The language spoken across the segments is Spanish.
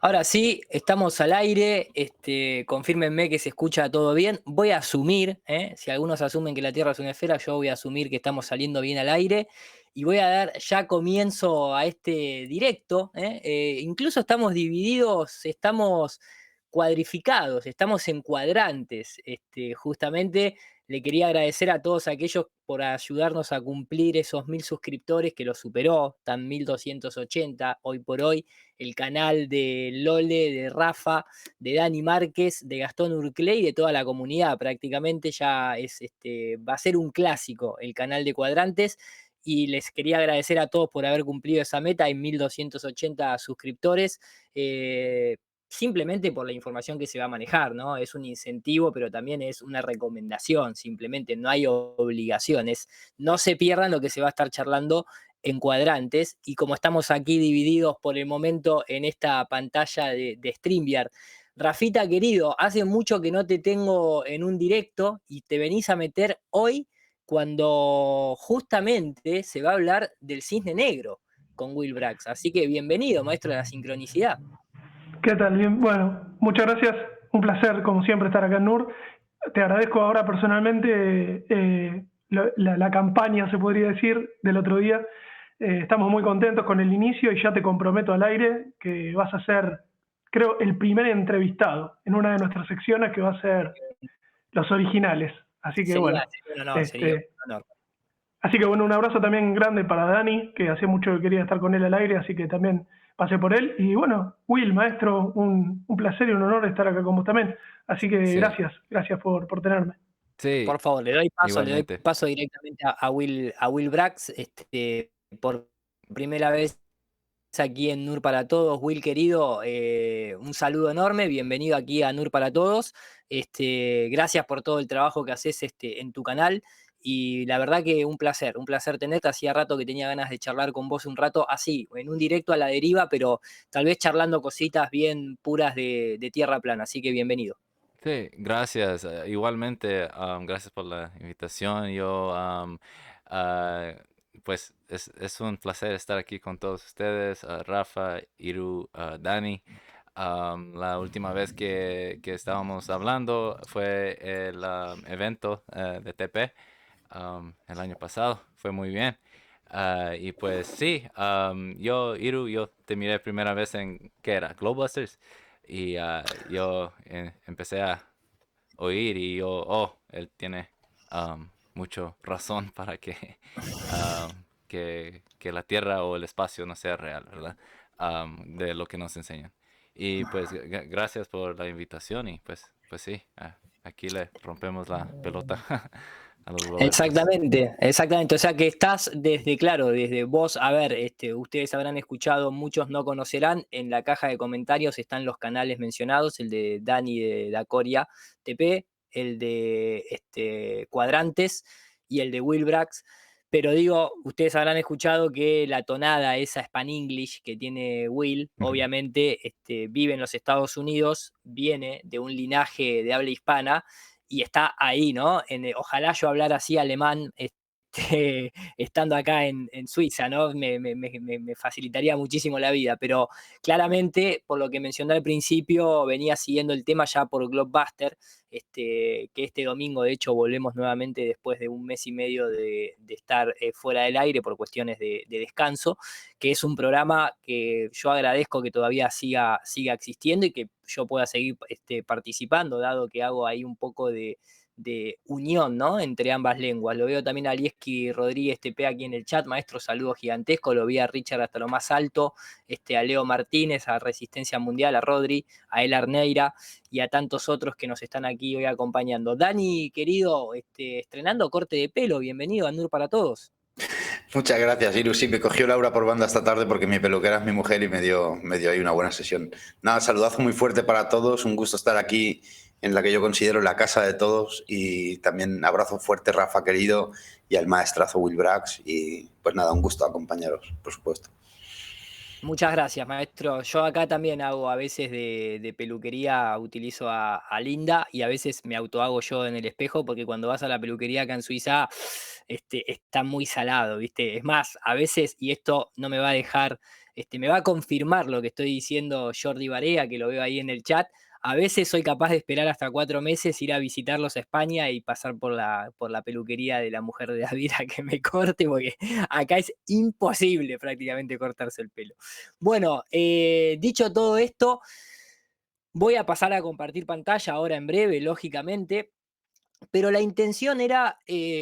Ahora sí, estamos al aire, confírmenme que se escucha todo bien. Voy a asumir, si algunos asumen que la Tierra es una esfera, yo voy a asumir que estamos saliendo bien al aire y voy a dar ya comienzo a este directo. Incluso estamos divididos, estamos cuadrificados, estamos en cuadrantes. Justamente le quería agradecer a todos aquellos por ayudarnos a cumplir esos 1000 suscriptores que lo superó, están 1280 hoy por hoy el canal de Lole, de Rafa, de Dani Márquez, de Gastón Urclé y de toda la comunidad. Prácticamente ya va a ser un clásico el canal de Cuadrantes. Y les quería agradecer a todos por haber cumplido esa meta. Hay 1280 suscriptores. Simplemente por la información que se va a manejar, ¿no? Es un incentivo, pero también es una recomendación, simplemente no hay obligaciones. No se pierdan lo que se va a estar charlando en cuadrantes y como estamos aquí divididos por el momento en esta pantalla de StreamYard. Rafita querido, hace mucho que no te tengo en un directo y te venís a meter hoy cuando justamente se va a hablar del cisne negro con Will Brax. Así que bienvenido, maestro de la sincronicidad. ¿Qué tal? Bien, bueno, muchas gracias. Un placer, como siempre, estar acá en NUR. Te agradezco ahora personalmente la campaña, se podría decir, del otro día. Estamos muy contentos con el inicio y ya te comprometo al aire que vas a ser, creo, el primer entrevistado en una de nuestras secciones que va a ser los originales. Así que Sería, bueno, sería un honor, sería este, un honor. así que bueno, un abrazo también grande para Dani, que hacía mucho que quería estar con él al aire, así que también pasé por él. Y bueno, Will, maestro, un placer y un honor estar acá con vos también. Así que Sí, gracias por tenerme. sí, Por favor, le doy igualmente. paso directamente a Will Brax, por primera vez aquí en NUR para Todos. Will querido, un saludo enorme, bienvenido aquí a NUR para Todos. Gracias por todo el trabajo que haces en tu canal y la verdad que un placer tenerte. Hacía rato que tenía ganas de charlar con vos un rato así, en un directo a la deriva, pero tal vez charlando cositas bien puras de tierra plana, así que bienvenido. Sí, gracias. Igualmente, gracias por la invitación. Ah, pues es un placer estar aquí con todos ustedes, Rafa, Iru, Dani. La última vez que estábamos hablando fue el evento de TP el año pasado. Fue muy bien. Y pues sí, Iru, yo te miré primera vez en, ¿qué era? Globebusters. Y yo empecé a oír y yo, él tiene mucho razón para que, que la Tierra o el espacio no sea real, ¿verdad? De lo que nos enseñan. Y pues gracias por la invitación y pues sí, aquí le rompemos la pelota a los Globesters. Exactamente, exactamente. O sea que estás desde, claro, desde vos, a ver, ustedes habrán escuchado, muchos no conocerán, en la caja de comentarios están los canales mencionados, el de Dani de Dacoria TP, el de Cuadrantes y el de Wilbrax. Pero digo, ustedes habrán escuchado que la tonada, esa Span English que tiene Will, Ujú. obviamente vive en los Estados Unidos, viene de un linaje de habla hispana y está ahí, ¿no? Ojalá yo hablara así alemán estando acá en Suiza, ¿no? Me facilitaría muchísimo la vida, pero claramente, por lo que mencioné al principio, venía siguiendo el tema ya por Globbuster, que este domingo, de hecho, volvemos nuevamente después de un mes y medio de estar fuera del aire por cuestiones de descanso, que es un programa que yo agradezco que todavía siga existiendo y que yo pueda seguir participando, dado que hago ahí un poco de unión, ¿no? Entre ambas lenguas. Lo veo también a Lieski Rodríguez TP aquí en el chat, maestro, saludo gigantesco, lo vi a Richard hasta lo más alto, a Leo Martínez, a Resistencia Mundial, a Rodri, a El Arneira y a tantos otros que nos están aquí hoy acompañando. Dani, querido, estrenando corte de pelo, bienvenido a NUR para Todos. Muchas gracias, Iru. Sí, me cogió Laura por banda esta tarde porque mi peluquera es mi mujer y me dio ahí una buena sesión. Nada, saludazo muy fuerte para todos. Un gusto estar aquí en la que yo considero la casa de todos. Y también abrazo fuerte, Rafa, querido, y al maestrazo Will Brax. Y pues nada, un gusto acompañaros, por supuesto. Muchas gracias, maestro. Yo acá también hago a veces de peluquería, utilizo a Linda y a veces me autohago yo en el espejo porque cuando vas a la peluquería acá en Suiza está muy salado, ¿viste? Es más, a veces, y esto no me va a dejar, me va a confirmar lo que estoy diciendo Jordi Barea, que lo veo ahí en el chat. A veces soy capaz de esperar hasta 4 meses, ir a visitarlos a España y pasar por la peluquería de la mujer de David a que me corte, porque acá es imposible prácticamente cortarse el pelo. Bueno, dicho todo esto, voy a pasar a compartir pantalla ahora en breve, lógicamente, pero la intención era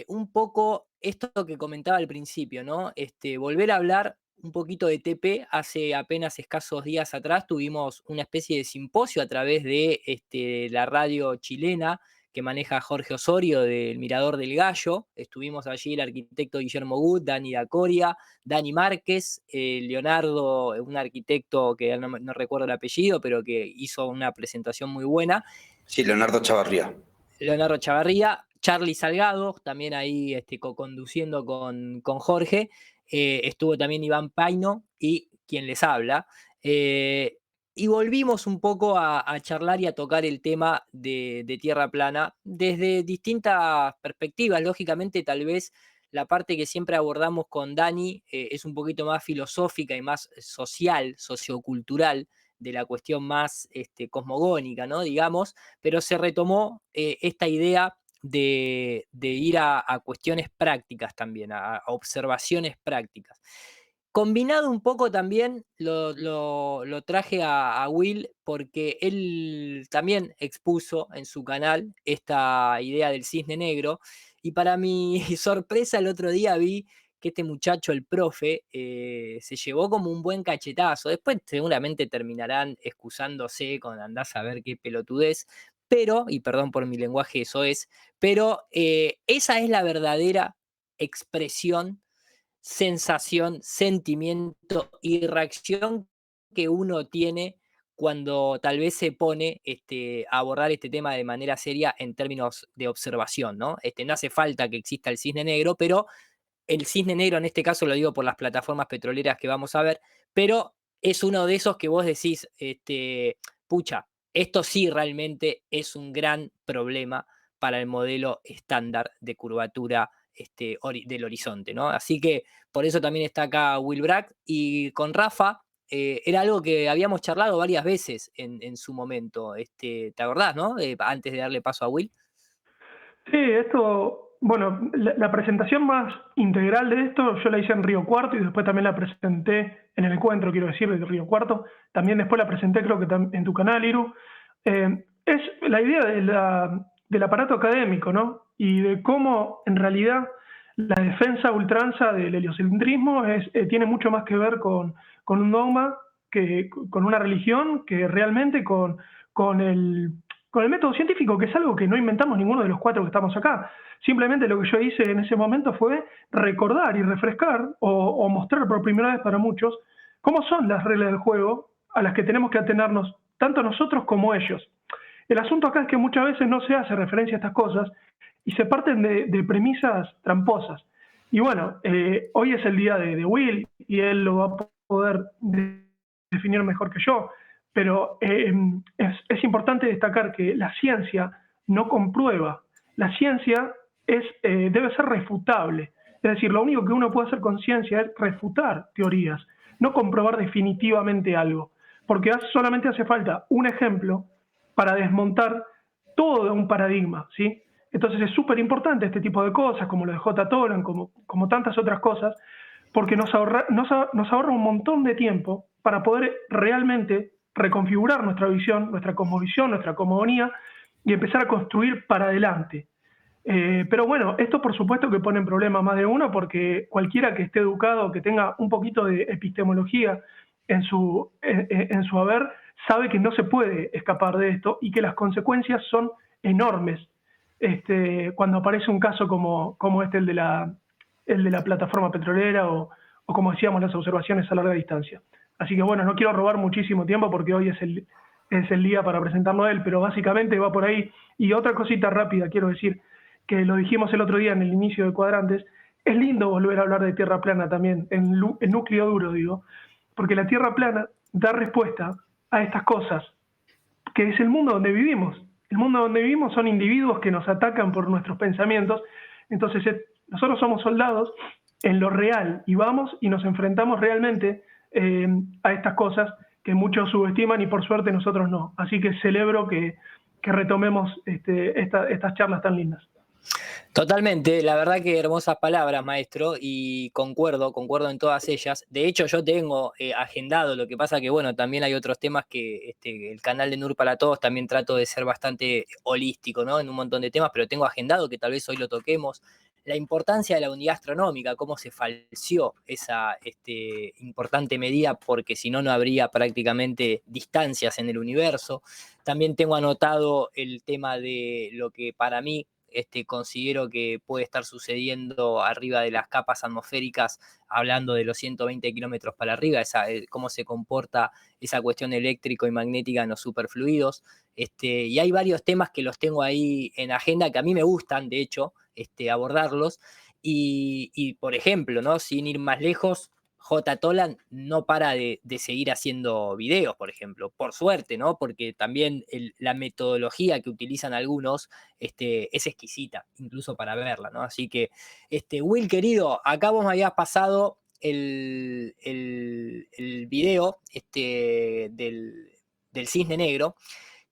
un poco esto que comentaba al principio, ¿no? Volver a hablar un poquito de TP. Hace apenas escasos días atrás tuvimos una especie de simposio a través de la radio chilena que maneja Jorge Osorio del Mirador del Gallo. Estuvimos allí el arquitecto Guillermo Gut, Dani Dacoria, Dani Márquez, Leonardo, un arquitecto que no recuerdo el apellido, pero que hizo una presentación muy buena. Sí, Leonardo Chavarría. Leonardo Chavarría, Charlie Salgado, también ahí co-conduciendo con Jorge. Estuvo también Iván Paino y quien les habla. Y volvimos un poco a charlar y a tocar el tema de Tierra Plana desde distintas perspectivas. Lógicamente, tal vez la parte que siempre abordamos con Dani es un poquito más filosófica y más social, sociocultural, de la cuestión más cosmogónica, ¿no? Digamos, pero se retomó esta idea de ir a cuestiones prácticas también, a observaciones prácticas. Combinado un poco también, lo traje a Will porque él también expuso en su canal esta idea del cisne negro, y para mi sorpresa el otro día vi que este muchacho, el profe, se llevó como un buen cachetazo. Después seguramente terminarán excusándose con andás a ver qué pelotudez, pero, y perdón por mi lenguaje eso es, pero esa es la verdadera expresión, sensación, sentimiento y reacción que uno tiene cuando tal vez se pone a abordar este tema de manera seria en términos de observación, ¿no? No hace falta que exista el cisne negro, pero el cisne negro en este caso lo digo por las plataformas petroleras que vamos a ver, pero es uno de esos que vos decís, pucha, esto sí realmente es un gran problema para el modelo estándar de curvatura del horizonte, ¿no? Así que por eso también está acá Will Bragg, y con Rafa era algo que habíamos charlado varias veces en su momento, ¿te acordás, no? Antes de darle paso a Will. Sí, esto, bueno, la presentación más integral de esto yo la hice en Río Cuarto y después también la presenté en el encuentro, quiero decir, de Río Cuarto. También después la presenté creo que en tu canal, Iru. Es la idea del aparato académico, ¿no? Y de cómo en realidad la defensa a ultranza del heliocentrismo tiene mucho más que ver con un dogma, con una religión, que realmente con el método científico, que es algo que no inventamos ninguno de los cuatro que estamos acá. Simplemente lo que yo hice en ese momento fue recordar y refrescar o mostrar por primera vez para muchos cómo son las reglas del juego a las que tenemos que atenernos tanto nosotros como ellos. El asunto acá es que muchas veces no se hace referencia a estas cosas y se parten de premisas tramposas. Y bueno, hoy es el día de Will y él lo va a poder definir mejor que yo, pero es importante destacar que la ciencia no comprueba. La ciencia debe ser refutable. Es decir, lo único que uno puede hacer con ciencia es refutar teorías, no comprobar definitivamente algo, porque solamente hace falta un ejemplo para desmontar todo un paradigma, ¿sí? Entonces es súper importante este tipo de cosas, como lo de J. Tolan, como tantas otras cosas, porque nos ahorra un montón de tiempo para poder realmente reconfigurar nuestra visión, nuestra cosmovisión, nuestra cosmogonía y empezar a construir para adelante. Pero bueno, esto por supuesto que pone en problema a más de uno, porque cualquiera que esté educado, que tenga un poquito de epistemología en su haber, sabe que no se puede escapar de esto y que las consecuencias son enormes. Cuando aparece un caso como el de la plataforma petrolera o como decíamos, las observaciones a larga distancia. Así que bueno, no quiero robar muchísimo tiempo porque hoy es el día para presentarlo a él, pero básicamente va por ahí. Y otra cosita rápida, quiero decir, que lo dijimos el otro día en el inicio de Cuadrantes, es lindo volver a hablar de Tierra plana también, en núcleo duro, digo, porque la Tierra plana da respuesta a estas cosas, que es el mundo donde vivimos. El mundo donde vivimos son individuos que nos atacan por nuestros pensamientos, entonces nosotros somos soldados en lo real y vamos y nos enfrentamos realmente a estas cosas que muchos subestiman y por suerte nosotros no. Así que celebro que retomemos estas charlas tan lindas. Totalmente, la verdad que hermosas palabras, maestro, y concuerdo en todas ellas. De hecho, yo tengo agendado, lo que pasa que, bueno, también hay otros temas que el canal de NUR para Todos también trato de ser bastante holístico, ¿no? En un montón de temas, pero tengo agendado que tal vez hoy lo toquemos. La importancia de la unidad astronómica, cómo se falseó esa importante medida, porque si no, no habría prácticamente distancias en el universo. También tengo anotado el tema de lo que para mí considero que puede estar sucediendo arriba de las capas atmosféricas, hablando de los 120 kilómetros para arriba, cómo se comporta esa cuestión eléctrico y magnética en los superfluidos. Y hay varios temas que los tengo ahí en agenda que a mí me gustan, de hecho, abordarlos. Y por ejemplo, ¿no? Sin ir más lejos, J. Toland no para de seguir haciendo videos, por ejemplo, por suerte, ¿no? Porque también la metodología que utilizan algunos es exquisita, incluso para verla, ¿no? Así que, Will, querido, acá vos me habías pasado el video del cisne negro,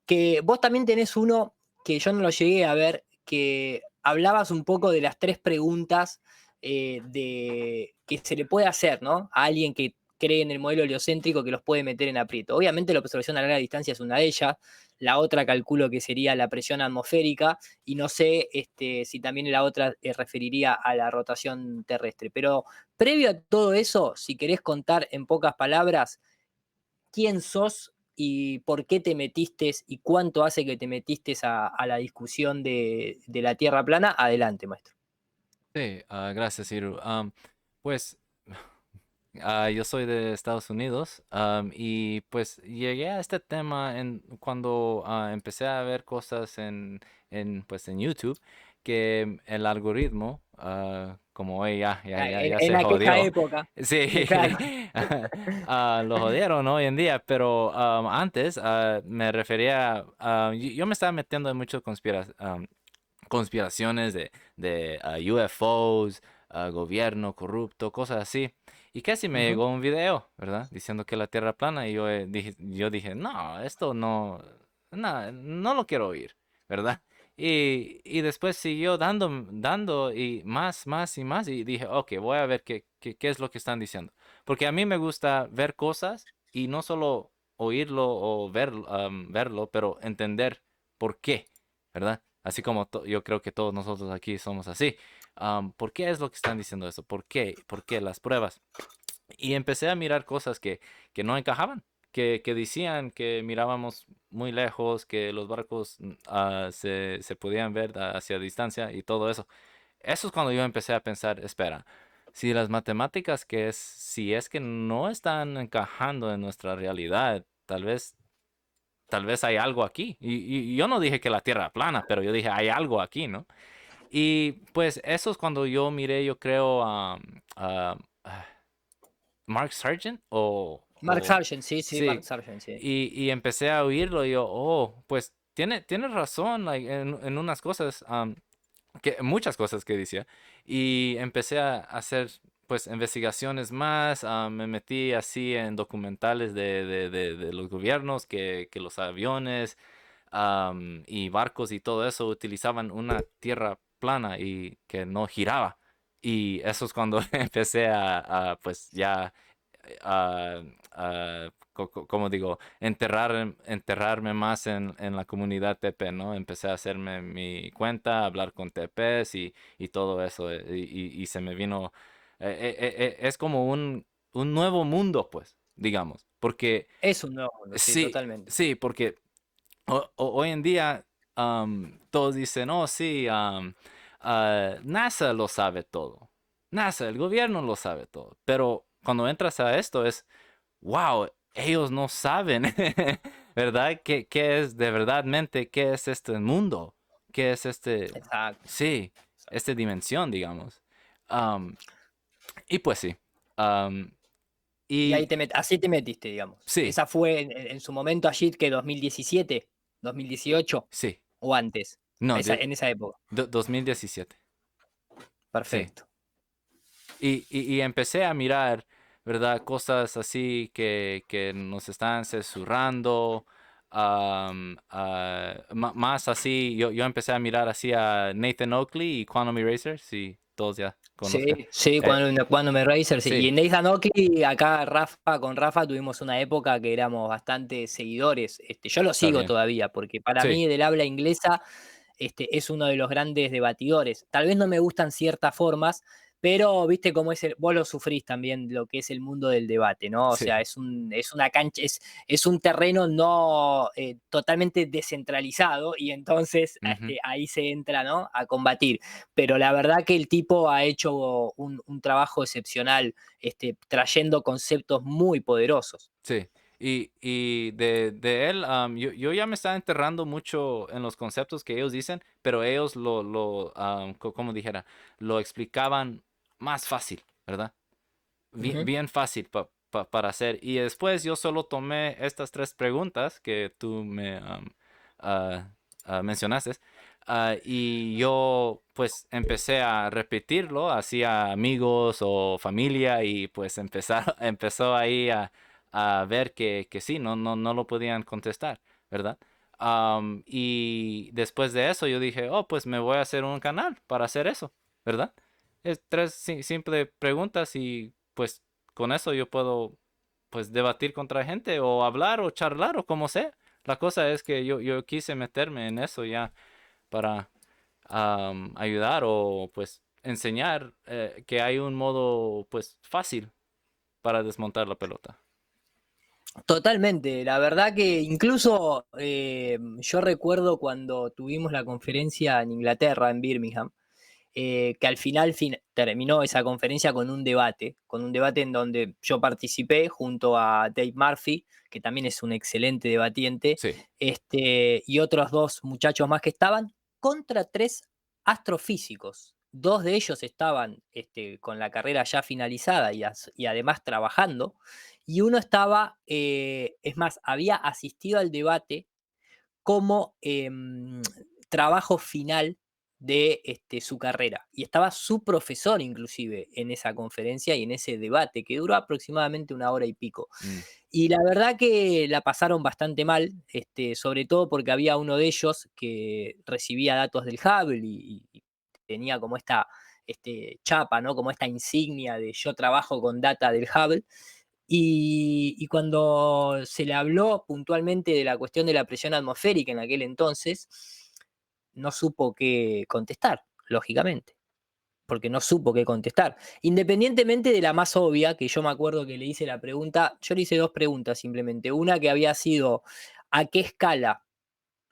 que vos también tenés uno que yo no lo llegué a ver, que hablabas un poco de las 3 preguntas que se le puede hacer, ¿no? A alguien que cree en el modelo heliocéntrico que los puede meter en aprieto. Obviamente la observación a larga distancia es una de ellas, la otra calculo que sería la presión atmosférica y no sé si también la otra referiría a la rotación terrestre. Pero previo a todo eso, si querés contar en pocas palabras quién sos y por qué te metiste y cuánto hace que te metiste a la discusión de la Tierra plana, adelante, maestro. Sí, gracias, Iru. Pues yo soy de Estados Unidos, y pues llegué a este tema cuando empecé a ver cosas pues en YouTube que el algoritmo, como hoy ya En se aquella jodió. época, Sí, claro. lo jodieron hoy en día, pero antes me refería, yo me estaba metiendo en muchas conspiraciones de UFOs, gobierno corrupto, cosas así. Y casi me Ujú. llegó un video, ¿verdad? Diciendo que la Tierra plana y yo dije, no, esto no lo quiero oír, ¿verdad? Y después siguió dando y más y más y dije, ok, voy a ver qué es lo que están diciendo. Porque a mí me gusta ver cosas y no solo oírlo o verlo, pero entender por qué, ¿verdad? Así como yo creo que todos nosotros aquí somos así. ¿Por qué es lo que están diciendo eso? ¿Por qué? ¿Por qué las pruebas? Y empecé a mirar cosas que no encajaban, que decían que mirábamos muy lejos, que los barcos se podían ver hacia distancia y todo eso. Eso es cuando yo empecé a pensar, espera, si las matemáticas si es que no están encajando en nuestra realidad, tal vez hay algo aquí. Y yo no dije que la Tierra plana, pero yo dije, hay algo aquí, ¿no? Y pues eso es cuando yo miré, yo creo, a Mark Sargent Mark Sargent, sí, Mark sí. Sargent, sí. Y empecé a oírlo y yo, pues tiene razón like, en unas cosas, muchas cosas que decía. Y empecé a hacer pues investigaciones más, me metí así en documentales de los gobiernos, que los aviones y barcos y todo eso utilizaban una tierra plana y que no giraba. Y eso es cuando empecé pues ya, a, como digo, enterrarme más en la comunidad TP, ¿no? Empecé a hacerme mi cuenta, hablar con TPs y todo eso. Y se me vino, es como un nuevo mundo, pues, digamos. Porque Es un nuevo mundo, sí, sí, totalmente. sí, porque hoy en día todos dicen, oh, sí, NASA lo sabe todo. NASA, el gobierno lo sabe todo. Pero cuando entras a esto es, wow, ellos no saben, ¿verdad? ¿Qué es de verdadmente, qué es este mundo? ¿Qué es Exacto. sí, esta dimensión, digamos? Am, y pues sí. am, Y ahí Y así te metiste, digamos. sí, Esa fue en su momento allí, que 2017, 2018 sí, o antes, no, en esa época. 2017, sí. Perfecto. Y empecé a mirar, ¿verdad? Cosas así que nos están susurrando, más así, yo empecé a mirar así a Nathan Oakley y Quantum Eraser, si todos ya conozcan. Sí, sí, Eh, cuando me Racer, sí. Y sí, en Nathan Oakley, acá con Rafa tuvimos una época que éramos bastante seguidores. Yo lo está sigo bien. todavía, porque para Sí, mí del habla inglesa es uno de los grandes debatidores. Tal vez no me gustan ciertas formas, pero viste cómo es vos lo sufrís también, lo que es el mundo del debate, ¿no? O sí. sea, es una cancha, es un terreno no totalmente descentralizado y entonces Ujú. ahí se entra, ¿no? A combatir. Pero la verdad que el tipo ha hecho un trabajo excepcional, trayendo conceptos muy poderosos. Sí, y de él, yo ya me estaba enterrando mucho en los conceptos que ellos dicen, pero ellos como dijera, lo explicaban más fácil, ¿verdad? Bien, Ujú. bien fácil para hacer. Y después yo solo tomé estas tres preguntas que tú me ah, mencionaste, y yo pues empecé a repetirlo hacia amigos o familia y pues empezó ahí a ver que sí, no lo podían contestar, ¿verdad? Y después de eso yo dije, oh, pues me voy a hacer un canal para hacer eso, ¿verdad? Es tres simples preguntas y pues con eso yo puedo pues debatir contra gente o hablar o charlar o como sea. La cosa es que yo quise meterme en eso ya para ayudar o pues enseñar que hay un modo pues fácil para desmontar la pelota. Totalmente, la verdad que incluso yo recuerdo cuando tuvimos la conferencia en Inglaterra, en Birmingham, que al final terminó esa conferencia con un debate en donde yo participé junto a Dave Murphy, que también es un excelente debatiente, Sí, y otros dos muchachos más que estaban contra tres astrofísicos. Dos de ellos estaban con la carrera ya finalizada y además trabajando, y uno estaba, es más, había asistido al debate como trabajo final de su carrera. Y estaba su profesor inclusive en esa conferencia y en ese debate que duró aproximadamente una hora y pico. mm, Y la verdad que la pasaron bastante mal, sobre todo porque había uno de ellos que recibía datos del Hubble y tenía como esta chapa, ¿no? Como esta insignia de yo trabajo con data del Hubble. Y cuando se le habló puntualmente de la cuestión de la presión atmosférica en aquel entonces, no supo qué contestar, lógicamente, porque no supo qué contestar. Independientemente de la más obvia, que yo me acuerdo que le hice la pregunta, yo le hice dos preguntas simplemente. Una que había sido, ¿a qué escala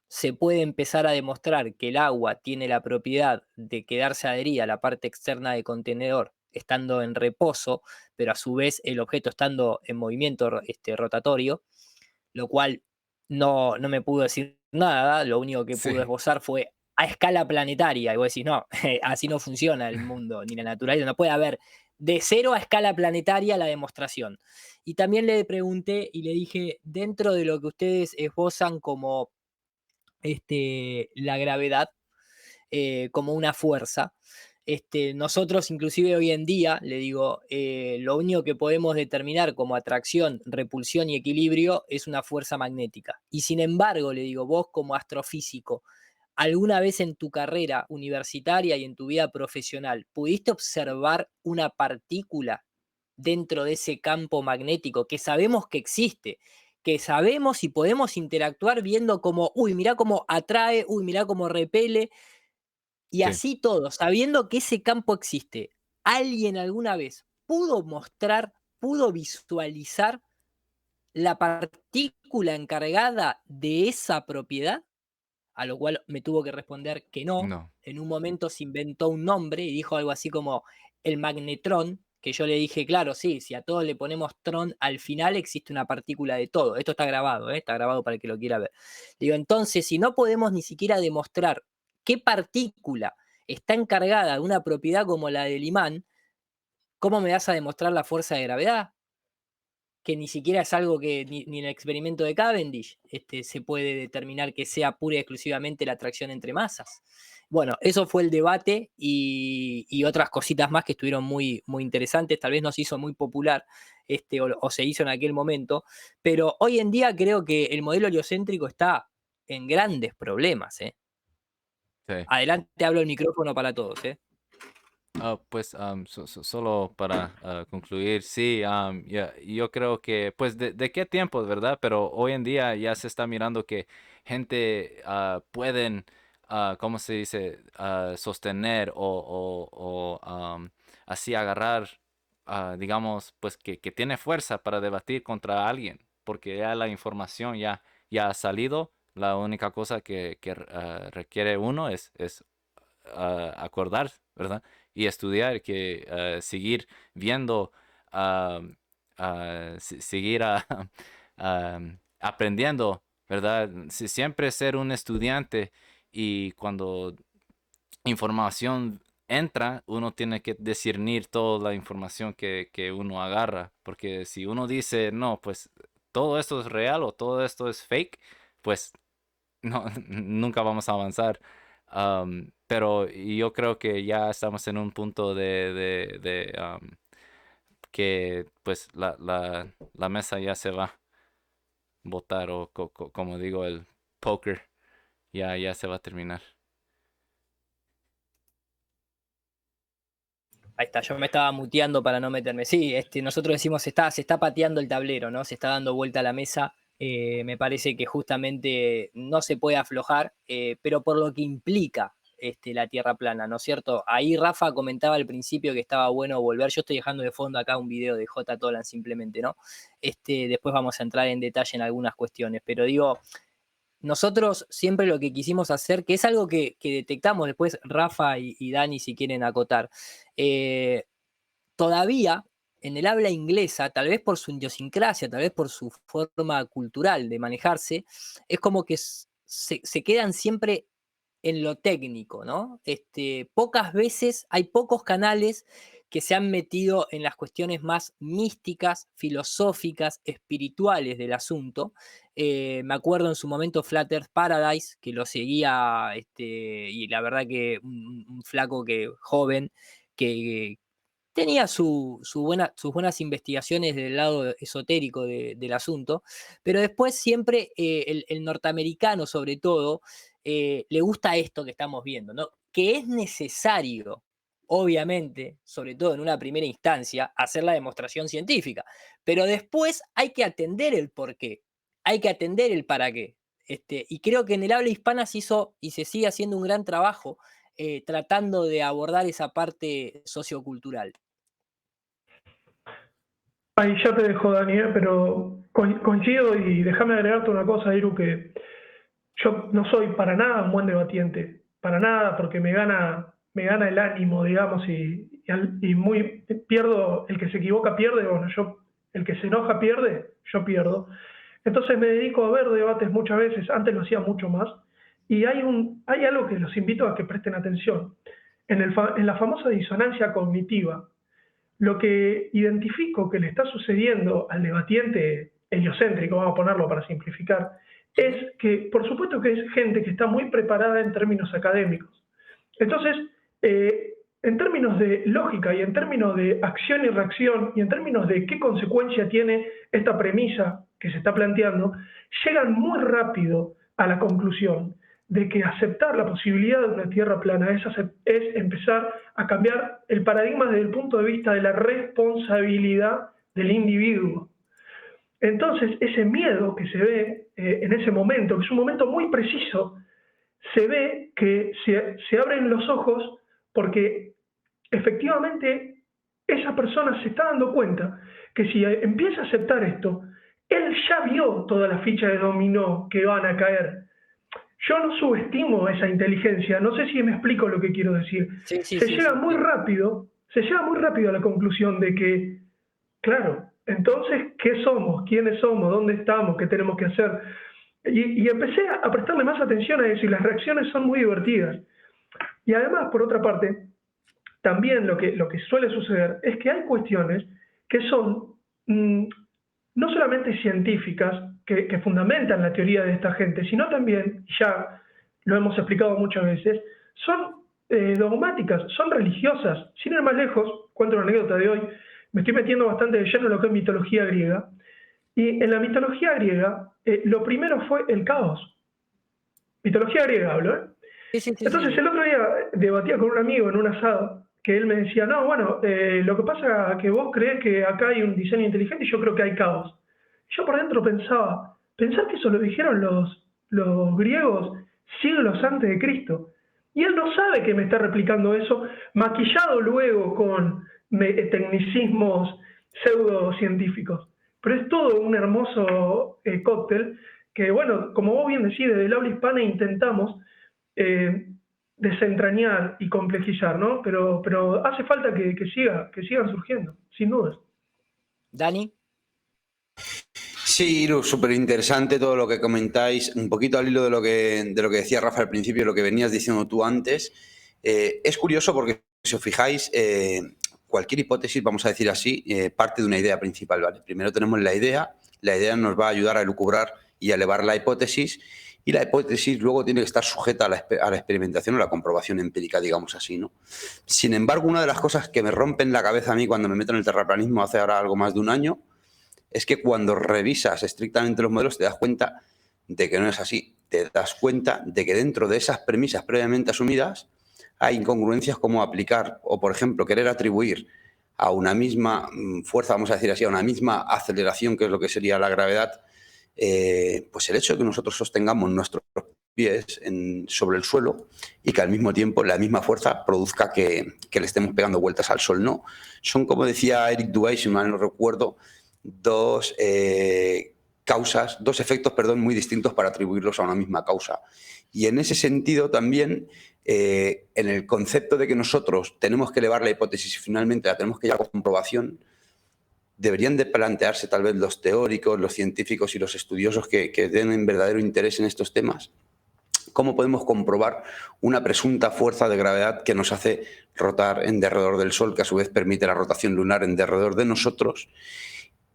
se puede empezar a demostrar que el agua tiene la propiedad de quedarse adherida a la parte externa del contenedor estando en reposo, pero a su vez el objeto estando en movimiento rotatorio, lo cual no me pudo decir nada, lo único que pudo sí, esbozar fue a escala planetaria, y vos decís, no, así no funciona el mundo, ni la naturaleza, no puede haber de cero a escala planetaria la demostración. Y también le pregunté y le dije, dentro de lo que ustedes esbozan como la gravedad como una fuerza. Nosotros inclusive hoy en día, le digo, lo único que podemos determinar como atracción, repulsión y equilibrio es una fuerza magnética. Y sin embargo, le digo, vos como astrofísico, ¿alguna vez en tu carrera universitaria y en tu vida profesional pudiste observar una partícula dentro de ese campo magnético que sabemos que existe? Que sabemos y podemos interactuar viendo como, uy, mirá cómo atrae, uy, mirá cómo repele, y sí. así todo, sabiendo que ese campo existe. ¿Alguien alguna vez pudo mostrar, pudo visualizar la partícula encargada de esa propiedad? A lo cual me tuvo que responder que no. No, En un momento se inventó un nombre y dijo algo así como el magnetrón, que yo le dije, claro, sí, si a todos le ponemos tron al final existe una partícula de todo. Esto está grabado, ¿eh? Está grabado para el que lo quiera ver. Digo, entonces, si no podemos ni siquiera demostrar qué partícula está encargada de una propiedad como la del imán, ¿cómo me vas a demostrar la fuerza de gravedad? que ni siquiera es algo que ni en el experimento de Cavendish se puede determinar que sea pura y exclusivamente la atracción entre masas. Bueno, eso fue el debate y otras cositas más que estuvieron muy, muy interesantes. Tal vez no se hizo muy popular o se hizo en aquel momento, pero hoy en día creo que el modelo heliocéntrico está en grandes problemas. Sí. Adelante, hablo el micrófono para todos. Pues solo para concluir, sí, yo creo que, pues, de qué tiempos, ¿verdad? Pero hoy en día ya se está mirando que gente pueden, ¿cómo se dice? Sostener o así agarrar, digamos, pues que tiene fuerza para debatir contra alguien, porque ya la información ya ha salido. La única cosa que requiere uno es acordar, ¿verdad? Y estudiar, que seguir viendo, ah, seguir aprendiendo, ¿verdad? Siempre ser un estudiante y cuando información entra, uno tiene que discernir toda la información que uno agarra, porque si uno dice, no, pues todo esto es real o todo esto es fake, pues no, nunca vamos a avanzar. Pero yo creo que ya estamos en un punto de que pues la mesa ya se va a botar o como digo, el poker ya se va a terminar. Ahí está, yo me estaba muteando para no meterme. Sí, nosotros decimos se está pateando el tablero, ¿no? Se está dando vuelta a la mesa. Me parece que justamente no se puede aflojar, pero por lo que implica la tierra plana, ¿no es cierto? Ahí Rafa comentaba al principio que estaba bueno volver. Yo estoy dejando de fondo acá un video de J. Tolan simplemente, ¿no? Después vamos a entrar en detalle en algunas cuestiones, pero digo, nosotros siempre lo que quisimos hacer, que es algo que detectamos después Rafa y Dani si quieren acotar, todavía en el habla inglesa, tal vez por su idiosincrasia, tal vez por su forma cultural de manejarse, es como que se quedan siempre en lo técnico, ¿no? Pocas veces, hay pocos canales que se han metido en las cuestiones más místicas, filosóficas, espirituales del asunto. Me acuerdo en su momento Flat Earth Paradise, que lo seguía, y la verdad que un flaco joven, que tenía sus buenas investigaciones del lado esotérico del asunto, pero después siempre el norteamericano sobre todo le gusta esto que estamos viendo, ¿no? Que es necesario, obviamente, sobre todo en una primera instancia, hacer la demostración científica, pero después hay que atender el por qué, hay que atender el para qué. Y creo que en el habla hispana se hizo y se sigue haciendo un gran trabajo tratando de abordar esa parte sociocultural. Ahí ya te dejo, Dani, pero coincido y déjame agregarte una cosa, Iru, que yo no soy para nada un buen debatiente, para nada, porque me gana el ánimo, digamos, y muy pierdo, el que se equivoca pierde, bueno, el que se enoja pierde, yo pierdo. Entonces me dedico a ver debates muchas veces, antes lo hacía mucho más, y hay algo que los invito a que presten atención. En la famosa disonancia cognitiva, lo que identifico que le está sucediendo al debatiente heliocéntrico, vamos a ponerlo para simplificar, es que, por supuesto que es gente que está muy preparada en términos académicos. Entonces, en términos de lógica y en términos de acción y reacción y en términos de qué consecuencia tiene esta premisa que se está planteando, llegan muy rápido a la conclusión de que aceptar la posibilidad de una tierra plana es empezar a cambiar el paradigma desde el punto de vista de la responsabilidad del individuo. Entonces, ese miedo que se ve en ese momento, que es un momento muy preciso, se ve que se abren los ojos porque efectivamente esa persona se está dando cuenta que si empieza a aceptar esto, él ya vio toda la ficha de dominó que van a caer. Yo no subestimo esa inteligencia, no sé si me explico lo que quiero decir. Se llega muy rápido a la conclusión de que, claro, entonces, ¿qué somos? ¿Quiénes somos? ¿Dónde estamos? ¿Qué tenemos que hacer? Y empecé a prestarle más atención a eso y las reacciones son muy divertidas. Y además, por otra parte, también lo que suele suceder es que hay cuestiones que son no solamente científicas que fundamentan la teoría de esta gente, sino también, ya lo hemos explicado muchas veces, son dogmáticas, son religiosas. Sin ir más lejos, cuento una anécdota de hoy, me estoy metiendo bastante de lleno en lo que es mitología griega, y en la mitología griega lo primero fue el caos. Mitología griega hablo, ¿eh? Sí, sí, sí, Entonces sí. el otro día debatía con un amigo en un asado que él me decía, no, bueno, lo que pasa es que vos creés que acá hay un diseño inteligente y yo creo que hay caos. Yo por dentro pensaba, ¿pensás que eso lo dijeron los griegos siglos antes de Cristo? Y él no sabe que me está replicando eso, maquillado luego con tecnicismos pseudocientíficos. Pero es todo un hermoso cóctel que, bueno, como vos bien decís, desde el habla hispana intentamos eh, desentrañar y complejizar, ¿no? Pero hace falta que sigan surgiendo, sin dudas. Dani. Sí, Iru, súper interesante todo lo que comentáis, un poquito al hilo de lo que decía Rafa al principio, lo que venías diciendo tú antes. Es curioso porque, si os fijáis, cualquier hipótesis, vamos a decir así, parte de una idea principal, ¿vale? Primero tenemos la idea nos va a ayudar a elucubrar y a elevar la hipótesis, y la hipótesis luego tiene que estar sujeta a la experimentación o la comprobación empírica, digamos así, ¿no? Sin embargo, una de las cosas que me rompen la cabeza a mí cuando me meto en el terraplanismo hace ahora algo más de un año, es que cuando revisas estrictamente los modelos te das cuenta de que no es así. Te das cuenta de que dentro de esas premisas previamente asumidas hay incongruencias como aplicar o, por ejemplo, querer atribuir a una misma fuerza, vamos a decir así, a una misma aceleración, que es lo que sería la gravedad, pues el hecho de que nosotros sostengamos nuestros pies sobre el suelo y que al mismo tiempo la misma fuerza produzca que le estemos pegando vueltas al sol. No, son, como decía Eric Dubay, si mal no recuerdo, dos efectos, muy distintos para atribuirlos a una misma causa. Y en ese sentido también, en el concepto de que nosotros tenemos que elevar la hipótesis y finalmente la tenemos que llevar a comprobación, deberían de plantearse tal vez los teóricos, los científicos y los estudiosos que tienen verdadero interés en estos temas, cómo podemos comprobar una presunta fuerza de gravedad que nos hace rotar en derredor del Sol, que a su vez permite la rotación lunar en derredor de nosotros,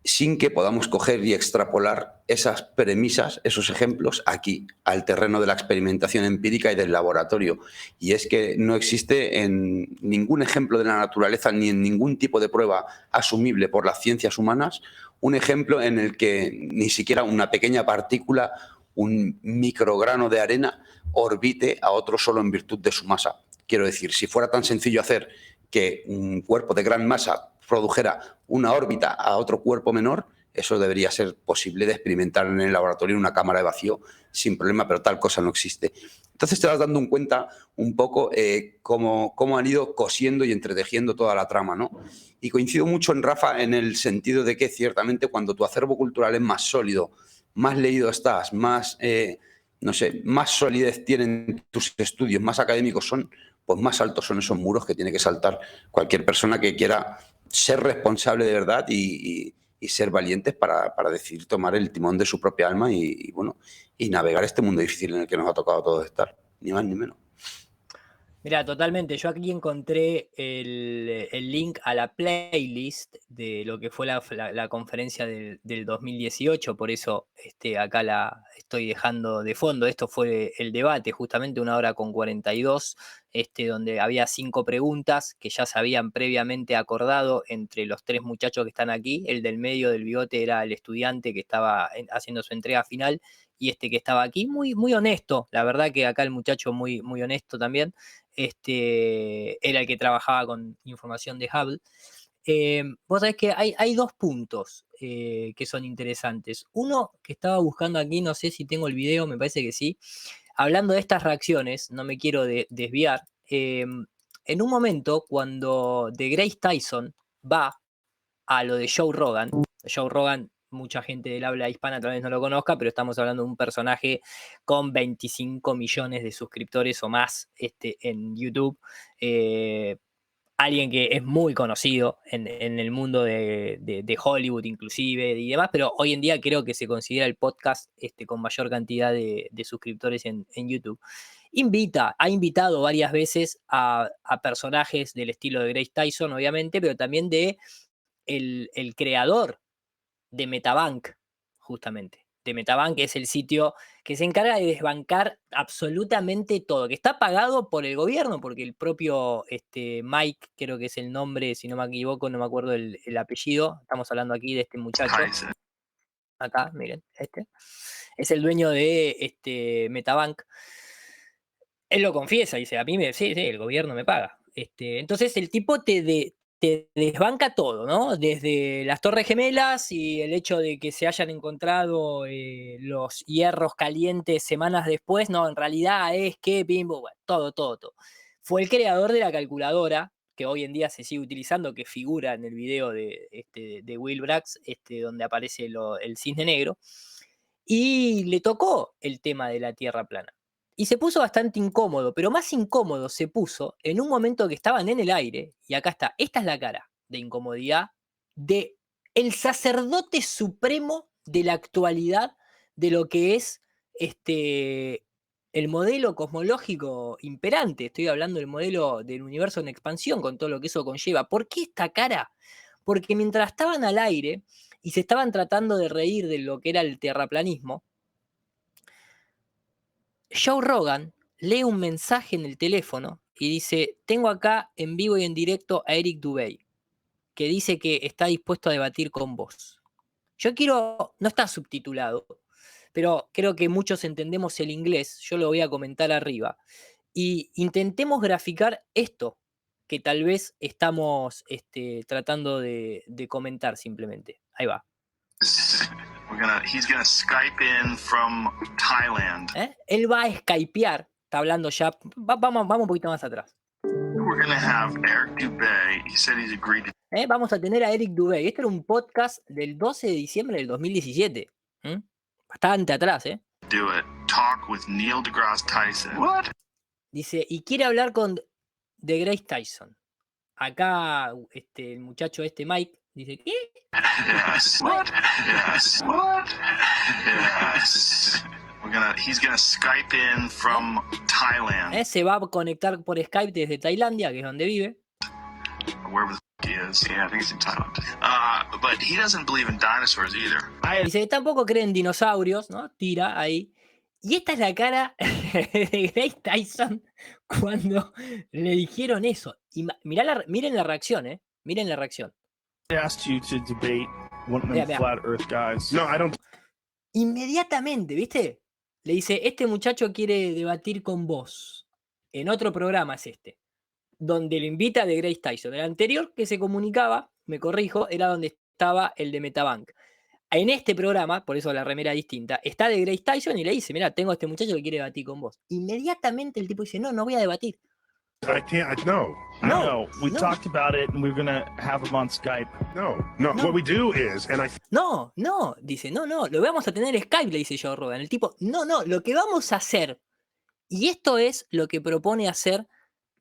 sin que podamos coger y extrapolar esas premisas, esos ejemplos, aquí, al terreno de la experimentación empírica y del laboratorio. Y es que no existe en ningún ejemplo de la naturaleza ni en ningún tipo de prueba asumible por las ciencias humanas un ejemplo en el que ni siquiera una pequeña partícula, un micrograno de arena, orbite a otro solo en virtud de su masa. Quiero decir, si fuera tan sencillo hacer que un cuerpo de gran masa produjera una órbita a otro cuerpo menor, eso debería ser posible de experimentar en el laboratorio en una cámara de vacío sin problema, pero tal cosa no existe. Entonces te vas dando cuenta un poco cómo han ido cosiendo y entretejiendo toda la trama, ¿no? Y coincido mucho en Rafa en el sentido de que ciertamente cuando tu acervo cultural es más sólido, más leído estás, más, más solidez tienen tus estudios, más académicos son, pues más altos son esos muros que tiene que saltar cualquier persona que quiera ser responsable de verdad y ser valientes para decidir tomar el timón de su propia alma y navegar este mundo difícil en el que nos ha tocado a todos estar, ni más ni menos. Mira, totalmente. Yo aquí encontré el link a la playlist de lo que fue la conferencia del 2018, por eso acá la estoy dejando de fondo. Esto fue el debate, justamente 1 hora con 42, donde había 5 preguntas que ya se habían previamente acordado entre los 3 muchachos que están aquí. El del medio del bigote era el estudiante que estaba haciendo su entrega final, y que estaba aquí, muy, muy honesto. La verdad que acá el muchacho muy, muy honesto también. Era el que trabajaba con información de Hubble. Vos sabés que hay 2 puntos que son interesantes. Uno que estaba buscando aquí, no sé si tengo el video, me parece que sí. Hablando de estas reacciones, no me quiero desviar. En un momento, cuando Grace Tyson va a lo de Joe Rogan, mucha gente del habla hispana tal vez no lo conozca, pero estamos hablando de un personaje con 25 millones de suscriptores o más en YouTube. Alguien que es muy conocido en el mundo de Hollywood inclusive y demás, pero hoy en día creo que se considera el podcast con mayor cantidad de suscriptores en YouTube. Ha invitado varias veces a personajes del estilo de Grace Tyson, obviamente, pero también de el creador de Metabank, justamente. De Metabank es el sitio que se encarga de desbancar absolutamente todo, que está pagado por el gobierno, porque el propio Mike, creo que es el nombre, si no me equivoco, no me acuerdo el apellido, estamos hablando aquí de este muchacho. Acá, miren, es el dueño de Metabank. Él lo confiesa, dice, a mí sí, el gobierno me paga. Entonces el tipo te desbanca todo, ¿no? Desde las Torres Gemelas y el hecho de que se hayan encontrado los hierros calientes semanas después, no, en realidad es que, bimbo, bueno, todo. Fue el creador de la calculadora, que hoy en día se sigue utilizando, que figura en el video de Will Brax, donde aparece el cisne negro, y le tocó el tema de la Tierra plana. Y se puso bastante incómodo, pero más incómodo se puso en un momento que estaban en el aire, y acá está, esta es la cara de incomodidad de el sacerdote supremo de la actualidad de lo que es el modelo cosmológico imperante. Estoy hablando del modelo del universo en expansión, con todo lo que eso conlleva. ¿Por qué esta cara? Porque mientras estaban al aire y se estaban tratando de reír de lo que era el terraplanismo, Joe Rogan lee un mensaje en el teléfono y dice, tengo acá en vivo y en directo a Eric Dubay, que dice que está dispuesto a debatir con vos. Yo quiero, no está subtitulado, pero creo que muchos entendemos el inglés, yo lo voy a comentar arriba, y intentemos graficar esto que tal vez estamos tratando de comentar simplemente. Ahí va. He's gonna Skype in from Thailand. Él va a skypear, está hablando ya, vamos un poquito más atrás. We're gonna have Eric Dubay. He said he's agreed to Vamos a tener a Eric Dubay. Este era un podcast del 12 de diciembre del 2017. Bastante atrás, do it. Talk with Neil deGrasse Tyson. What? Dice, y quiere hablar con deGrasse Tyson. Acá el muchacho Mike dice, ¿qué? Yes. What? Yes. What? Yes. He's gonna Skype in from Thailand. Se va a conectar por Skype desde Tailandia, que es donde vive. Wherever the he is. Yeah, I think he's in Thailand. But he doesn't believe in dinosaurs either. Dice, tampoco cree en dinosaurios, ¿no? Tira ahí. Y esta es la cara de Grace Tyson cuando le dijeron eso. Y miren la reacción, Miren la reacción. I asked you to debate one of them flat earth guys. No, I don't. Inmediatamente, ¿viste? Le dice, este muchacho quiere debatir con vos. En otro programa es donde lo invita de Grace Tyson. El anterior que se comunicaba, me corrijo, era donde estaba el de Metabank. En este programa, por eso la remera distinta, está de Grace Tyson y le dice, mira, tengo a este muchacho que quiere debatir con vos. Inmediatamente el tipo dice, no voy a debatir. I can't. No. We talked about it, and we're gonna have him on Skype. No. What we do is, and I. No. Dice, no. Lo vamos a tener Skype, le dice Joe Rogan. El tipo, no. Lo que vamos a hacer, y esto es lo que propone hacer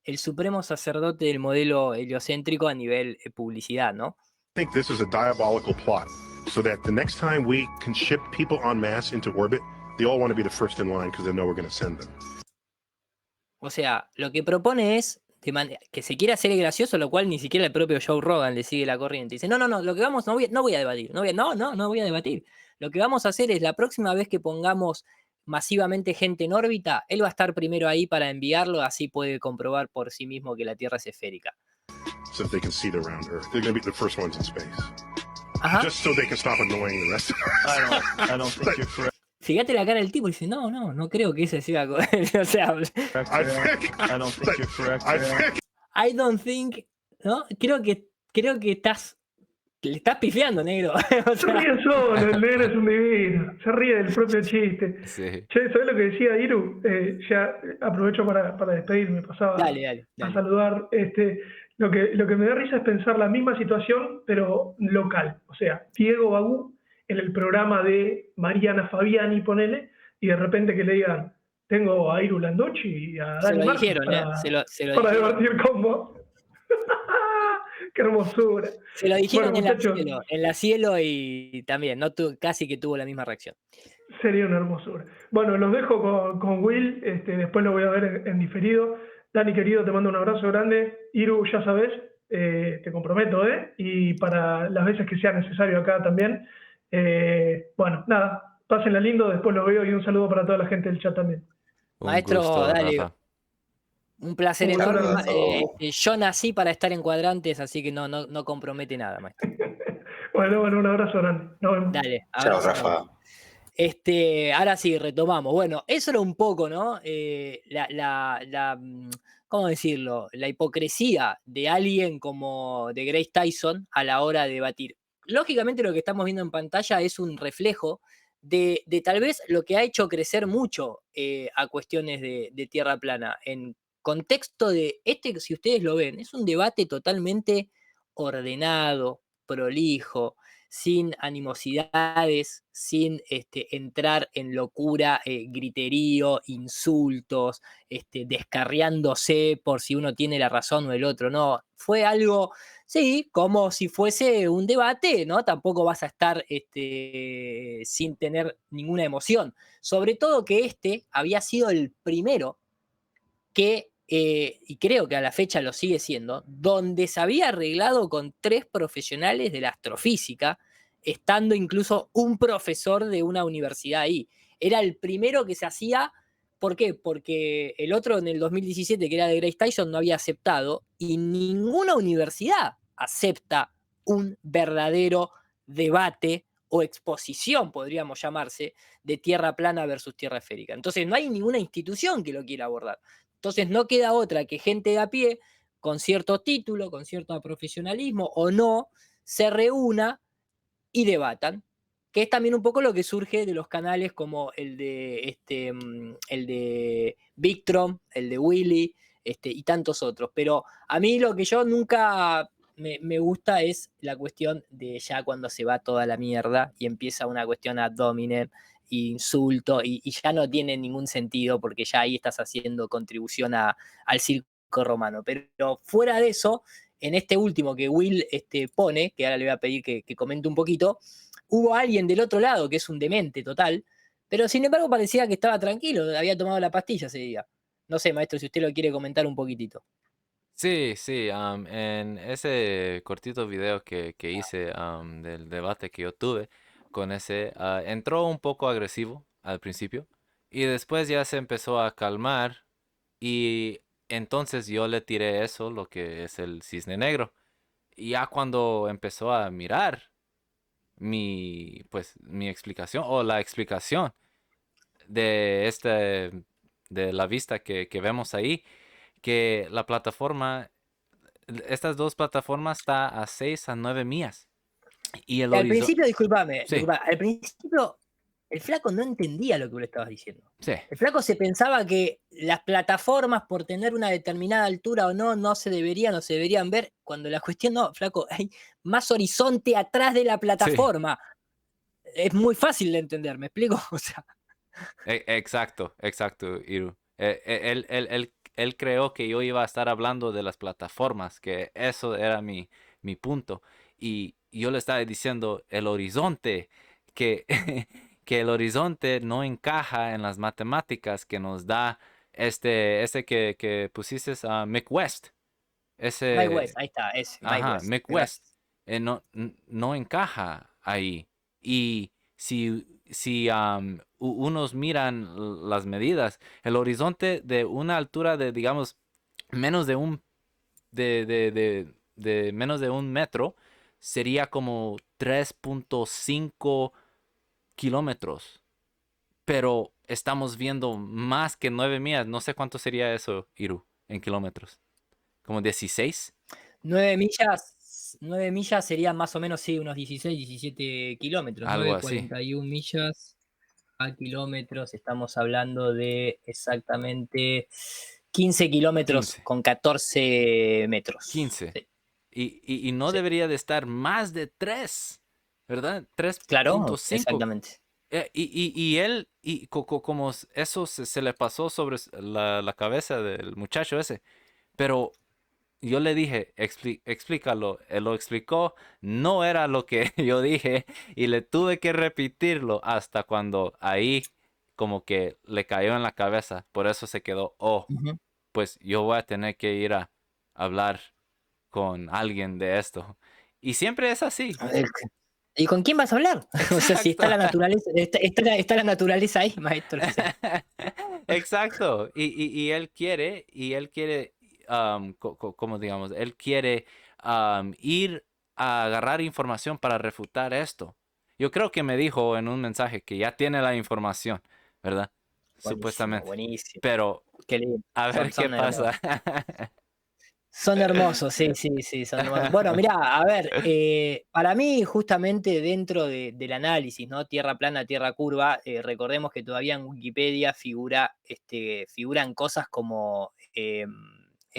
el supremo sacerdote del modelo heliocéntrico a nivel publicidad, ¿no? I think this is a diabolical plot, so that the next time we can ship people en masse into orbit, they all want to be the first in line because they know we're going to send them. O sea, lo que propone es que se quiere hacer gracioso, lo cual ni siquiera el propio Joe Rogan le sigue la corriente. Dice, no, lo que vamos, no voy a debatir. No voy a debatir. Lo que vamos a hacer es la próxima vez que pongamos masivamente gente en órbita, él va a estar primero ahí para enviarlo, así puede comprobar por sí mismo que la Tierra es esférica. So they can see it around Earth. They're going to be the first ones in space. Ajá. Just so they can stop annoying the rest of us. I don't think you're correct. Fíjate la cara del tipo y dice, no creo que ese sea... o sea, I don't think you're correct. I don't think, ¿no? Creo que le estás pifiando, negro. O sea, se ríe solo, el negro es un divino. Se ríe del propio chiste. Sí. Che, ¿sabes lo que decía Iru? Ya aprovecho para despedirme, pasaba Dale. a saludar. Lo que me da risa es pensar la misma situación, pero local. O sea, Diego Bagú en el programa de Mariana Fabiani, ponele, y de repente que le digan, tengo a Iru Landucci y a Dani Martins dijeron, para debatir con vos. ¡Qué hermosura! Se lo dijeron en la cielo y también, casi que tuvo la misma reacción. Sería una hermosura. Bueno, los dejo con Will, después lo voy a ver en diferido. Dani, querido, te mando un abrazo grande. Iru, ya sabes, te comprometo, y para las veces que sea necesario acá también. Bueno, nada, pásenla lindo, después lo veo y un saludo para toda la gente del chat también. Un Maestro, gusto, dale, Rafa. un placer Un enorme. abrazo. Yo nací para estar en Cuadrantes, así que no compromete nada, maestro. Bueno, un abrazo grande. Nos vemos. Dale, Chao, abrazo grande. Rafa. Ahora sí, retomamos. Bueno, eso era un poco, ¿no? ¿Cómo decirlo? La hipocresía de alguien como de Grace Tyson a la hora de debatir. Lógicamente lo que estamos viendo en pantalla es un reflejo de tal vez lo que ha hecho crecer mucho a cuestiones de tierra plana. En contexto de si ustedes lo ven, es un debate totalmente ordenado, prolijo, sin animosidades, sin entrar en locura, griterío, insultos, descarriándose por si uno tiene la razón o el otro. No, fue algo, sí, como si fuese un debate, ¿no? Tampoco vas a estar sin tener ninguna emoción. Sobre todo que había sido el primero que, y creo que a la fecha lo sigue siendo, donde se había arreglado con 3 profesionales de la astrofísica, estando incluso un profesor de una universidad ahí. Era el primero que se hacía. ¿Por qué? Porque el otro en el 2017, que era de Grace Tyson, no había aceptado, y ninguna universidad acepta un verdadero debate o exposición, podríamos llamarse, de tierra plana versus tierra esférica. Entonces no hay ninguna institución que lo quiera abordar. Entonces no queda otra que gente de a pie, con cierto título, con cierto profesionalismo o no, se reúna y debatan, que es también un poco lo que surge de los canales como el de Victron, el de Willy, y tantos otros. Pero a mí lo que yo nunca me gusta es la cuestión de ya cuando se va toda la mierda y empieza una cuestión ad hominem, insulto, y ya no tiene ningún sentido porque ya ahí estás haciendo contribución al circo romano. Pero fuera de eso, en este último que Will pone, que ahora le voy a pedir que comente un poquito, hubo alguien del otro lado que es un demente total, pero sin embargo parecía que estaba tranquilo, había tomado la pastilla ese día. No sé, maestro, si usted lo quiere comentar un poquitito. Sí, sí, en ese cortito video que hice del debate que yo tuve con ese, entró un poco agresivo al principio y después ya se empezó a calmar y entonces yo le tiré eso, lo que es el cisne negro. Y ya cuando empezó a mirar mi explicación o la explicación de de la vista que vemos ahí, que la plataforma, estas dos plataformas está a 6 a 9 millas. Y el Al horizonte, principio, discúlpame, sí, al principio el flaco no entendía lo que vos le estabas diciendo. sí, El flaco se pensaba que las plataformas, por tener una determinada altura o no, no se deberían ver, cuando la cuestión no, flaco, hay más horizonte atrás de la sí, plataforma. Es muy fácil de entender, ¿me explico? O sea, exacto, exacto, Iru. Él creó que yo iba a estar hablando de las plataformas, que eso era mi punto. Y yo le estaba diciendo el horizonte, que, que el horizonte no encaja en las matemáticas que nos da ese que pusiste a Mick West. Mike West, Ese, ahí está, ese, Mike ajá, West, Mick West. gracias. No encaja ahí. Y si unos miran las medidas, el horizonte de una altura de, digamos, menos de menos de 1 metro sería como 3.5 kilómetros. Pero estamos viendo más que 9 millas. No sé cuánto sería eso, Iru, en kilómetros. ¿Como 16? 9 millas serían más o menos, sí, unos 16, 17 kilómetros. Algo así. 9,41 millas a kilómetros. Estamos hablando de exactamente 15 kilómetros 15. con 14 metros. 15. Sí, Y no sí. debería de estar más de 3, ¿verdad? Claro, 3.5. exactamente. Y él, como eso se le pasó sobre la cabeza del muchacho ese. Pero yo le dije, explícalo. Él lo explicó, no era lo que yo dije. Y le tuve que repetirlo hasta cuando ahí como que le cayó en la cabeza. Por eso se quedó, oh, Ujú. pues yo voy a tener que ir a hablar con alguien de esto. Y siempre es así. A ver, ¿Y con quién vas a hablar? O sea, si está la Exacto. naturaleza, está la naturaleza ahí, maestro. O sea, Exacto. Y él quiere, como digamos, él quiere ir a agarrar información para refutar esto. Yo creo que me dijo en un mensaje que ya tiene la información, ¿verdad? buenísimo, Supuestamente. buenísimo. Pero Qué lindo. a ver qué Son hermosos. pasa. Son hermosos, sí, sí, sí, son hermosos. Bueno, mirá, a ver, para mí, justamente dentro del análisis, ¿no? Tierra plana, tierra curva, recordemos que todavía en Wikipedia figuran cosas como.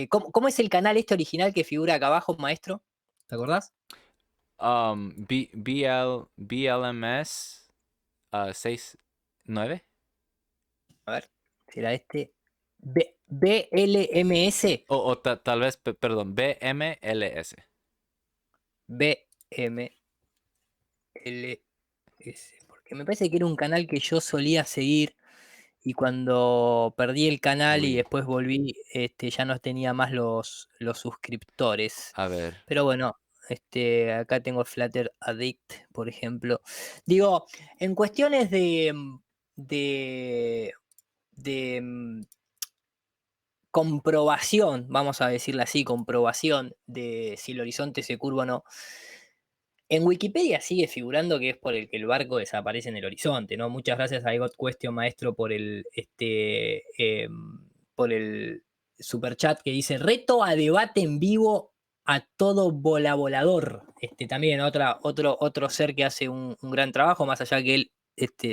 ¿Cómo es el canal este original que figura acá abajo, maestro? ¿Te acordás? BLMS 69 A ver, ¿será este? BLMS. o tal vez, perdón, BMLS. BMLS. Porque me parece que era un canal que yo solía seguir. Y cuando perdí el canal y Uy, después volví, ya no tenía más los suscriptores. a ver. Pero bueno, acá tengo Flutter Addict, por ejemplo. Digo, en cuestiones de, de comprobación, vamos a decirlo así, comprobación de si el horizonte se curva o no. En Wikipedia sigue figurando que es por el que el barco desaparece en el horizonte, ¿no? Muchas gracias a God Question, maestro, por el super chat que dice: reto a debate en vivo a todo volador. También otro ser que hace un gran trabajo, más allá que él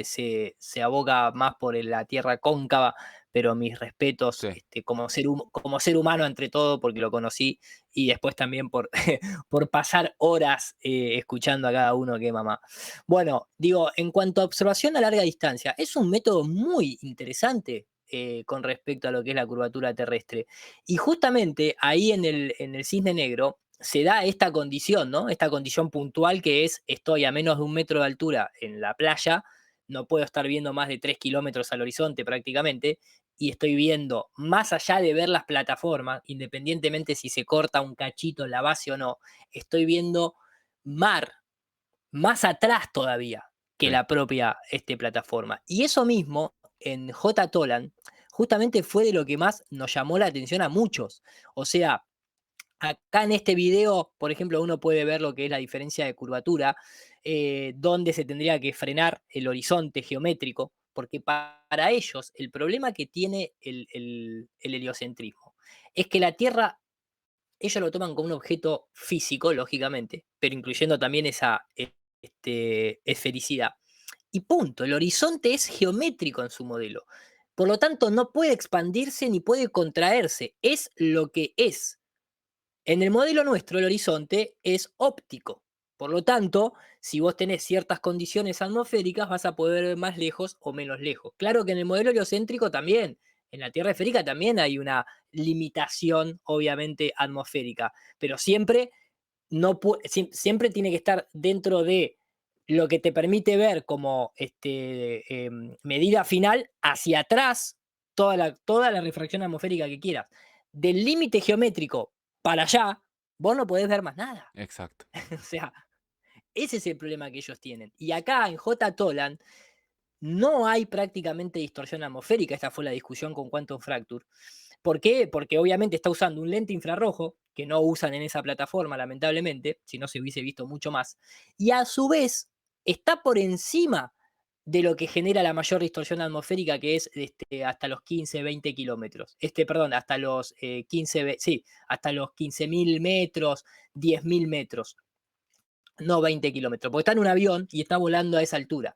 se aboga más por la tierra cóncava, pero mis respetos Sí. como ser humano entre todo, porque lo conocí, y después también por pasar horas escuchando a cada uno que mamá. Bueno, digo, en cuanto a observación a larga distancia, es un método muy interesante con respecto a lo que es la curvatura terrestre. Y justamente ahí en el Cisne Negro se da esta condición, ¿no? Esta condición puntual que es: estoy a menos de 1 metro de altura en la playa, no puedo estar viendo más de 3 kilómetros al horizonte prácticamente, y estoy viendo, más allá de ver las plataformas, independientemente si se corta un cachito en la base o no, estoy viendo mar más atrás todavía que Sí. la propia plataforma. Y eso mismo en J. Toland justamente fue de lo que más nos llamó la atención a muchos. O sea, acá en este video, por ejemplo, uno puede ver lo que es la diferencia de curvatura, donde se tendría que frenar el horizonte geométrico, porque para ellos el problema que tiene el heliocentrismo es que la Tierra, ellos lo toman como un objeto físico, lógicamente, pero incluyendo también esa esfericidad. Y punto, el horizonte es geométrico en su modelo. Por lo tanto, no puede expandirse ni puede contraerse, es lo que es. En el modelo nuestro, el horizonte es óptico. Por lo tanto, si vos tenés ciertas condiciones atmosféricas, vas a poder ver más lejos o menos lejos. Claro que en el modelo heliocéntrico también, en la Tierra esférica también hay una limitación, obviamente, atmosférica, pero siempre, siempre tiene que estar dentro de lo que te permite ver como medida final hacia atrás toda la refracción atmosférica que quieras. Del límite geométrico para allá, vos no podés ver más nada. Exacto. O sea, ese es el problema que ellos tienen. Y acá en J. Toland no hay prácticamente distorsión atmosférica. Esta fue la discusión con Quantum Fracture. ¿Por qué? Porque obviamente está usando un lente infrarrojo que no usan en esa plataforma, lamentablemente, si no se hubiese visto mucho más. Y a su vez está por encima de lo que genera la mayor distorsión atmosférica, que es hasta los 15, 20 kilómetros. Perdón, hasta los 15, sí, hasta los 15.000 metros, 10.000 metros, no 20 kilómetros, porque está en un avión y está volando a esa altura.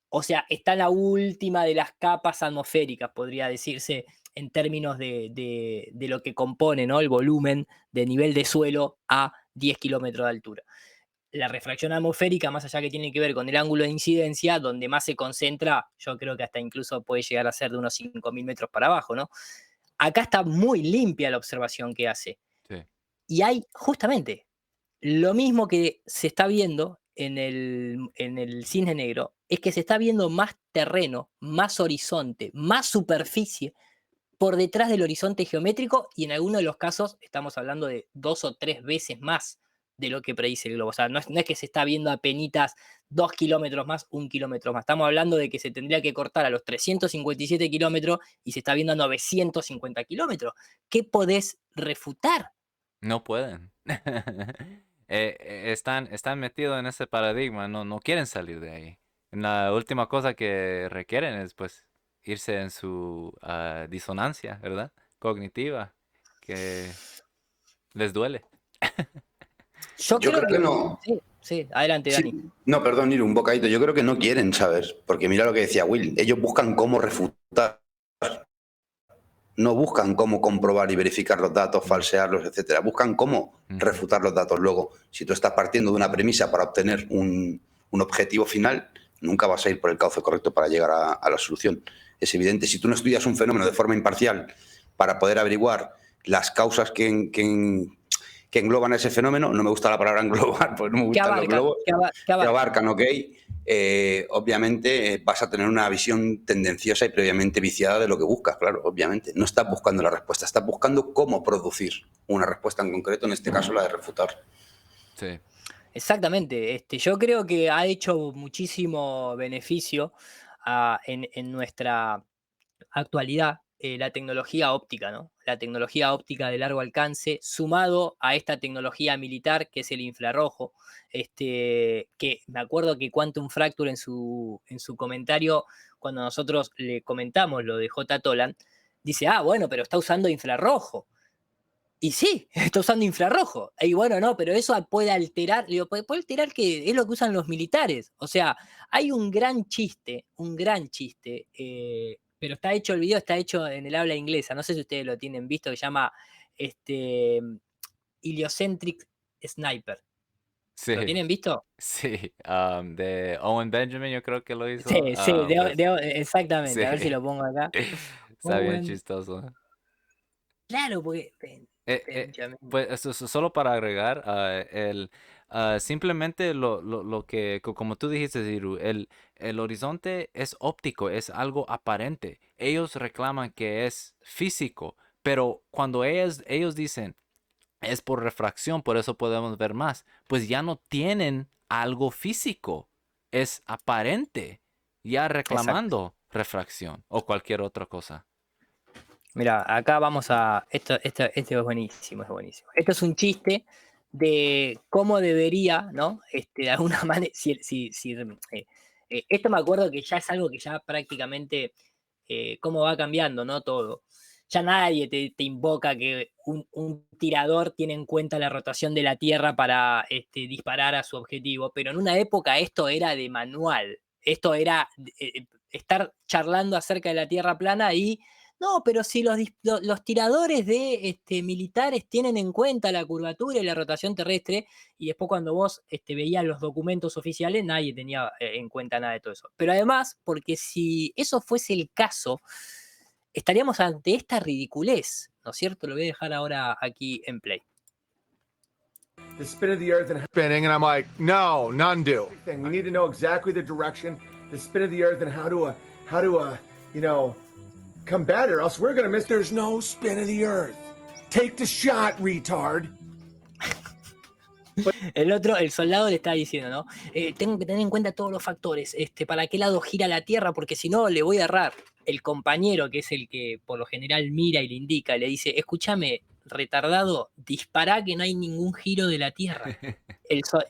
O sea, está en la última de las capas atmosféricas, podría decirse, en términos de lo que compone, ¿no? El volumen de nivel de suelo a 10 kilómetros de altura. La refracción atmosférica, más allá que tiene que ver con el ángulo de incidencia, donde más se concentra, yo creo que hasta incluso puede llegar a ser de unos 5.000 metros para abajo, ¿no? Acá está muy limpia la observación que hace. Sí. Y hay justamente lo mismo que se está viendo en el Cisne Negro, es que se está viendo más terreno, más horizonte, más superficie por detrás del horizonte geométrico, y en algunos de los casos estamos hablando de 2 o 3 veces más de lo que predice el globo. O sea, no es que se está viendo apenitas 2 kilómetros más, 1 kilómetro más. Estamos hablando de que se tendría que cortar a los 357 kilómetros y se está viendo a 950 kilómetros. ¿Qué podés refutar? No pueden. Están metidos en ese paradigma, no quieren salir de ahí. La última cosa que requieren es pues irse en su disonancia, ¿verdad? Cognitiva, que les duele. Yo Yo creo creo que no. Sí, adelante, Sí, Dani. no, perdón, Iru, un bocadito. Yo creo que no quieren saber, porque mira lo que decía Will. Ellos buscan cómo refutar, no buscan cómo comprobar y verificar los datos, falsearlos, etcétera. Buscan cómo refutar los datos. Luego, si tú estás partiendo de una premisa para obtener un objetivo final, nunca vas a ir por el cauce correcto para llegar a la solución. Es evidente. Si tú no estudias un fenómeno de forma imparcial para poder averiguar las causas que engloban ese fenómeno, no me gusta la palabra englobar, porque no me gustan los globos, que abarcan, ¿ok? Obviamente vas a tener una visión tendenciosa y previamente viciada de lo que buscas, claro, obviamente. No estás buscando la respuesta, estás buscando cómo producir una respuesta en concreto, en este caso la de refutar. Sí. Exactamente. Yo creo que ha hecho muchísimo beneficio en nuestra actualidad la tecnología óptica, ¿no? La tecnología óptica de largo alcance, sumado a esta tecnología militar que es el infrarrojo, que me acuerdo que Quantum Fracture en su comentario, cuando nosotros le comentamos lo de J. Toland, dice, bueno, pero está usando infrarrojo. Y sí, está usando infrarrojo. Y bueno, no, pero eso puede alterar, digo, puede alterar que es lo que usan los militares. O sea, hay un gran chiste, pero está hecho, el video está hecho en el habla inglesa, no sé si ustedes lo tienen visto, que se llama Heliocentric Sniper. Sí. ¿Lo tienen visto? Sí, de Owen Benjamin yo creo que lo hizo. Sí, exactamente, sí. a ver si lo pongo acá. Está bien chistoso. Claro, porque... Pues eso, solo para agregar, simplemente lo que, como tú dijiste, Ziru, el horizonte es óptico, es algo aparente. Ellos reclaman que es físico, pero cuando ellos dicen es por refracción, por eso podemos ver más, pues ya no tienen algo físico, es aparente, ya reclamando refracción o cualquier otra cosa. Mira, acá vamos a... Esto es buenísimo, es buenísimo. Esto es un chiste de cómo debería, ¿no? De alguna manera, esto me acuerdo que ya es algo que ya prácticamente, cómo va cambiando, ¿no? Todo. Ya nadie te invoca que un tirador tiene en cuenta la rotación de la Tierra para disparar a su objetivo, pero en una época esto era de manual. Esto era estar charlando acerca de la Tierra plana y... No, pero si los tiradores de militares tienen en cuenta la curvatura y la rotación terrestre, y después cuando vos veías los documentos oficiales, nadie tenía en cuenta nada de todo eso. Pero además, porque si eso fuese el caso, estaríamos ante esta ridiculez, ¿no es cierto? Lo voy a dejar ahora aquí en play. The spin of the earth and spinning, and I'm like, no, none do. We need to know exactly the direction, the spin of the earth, and how to combat it, or else we're gonna miss. There's no spin of the earth. Take the shot, retard. El soldado le está diciendo, ¿no? Tengo que tener en cuenta todos los factores, para qué lado gira la Tierra, porque si no le voy a errar. El compañero, que es el que por lo general mira y le indica, le dice, escúchame, retardado, dispará que no hay ningún giro de la Tierra.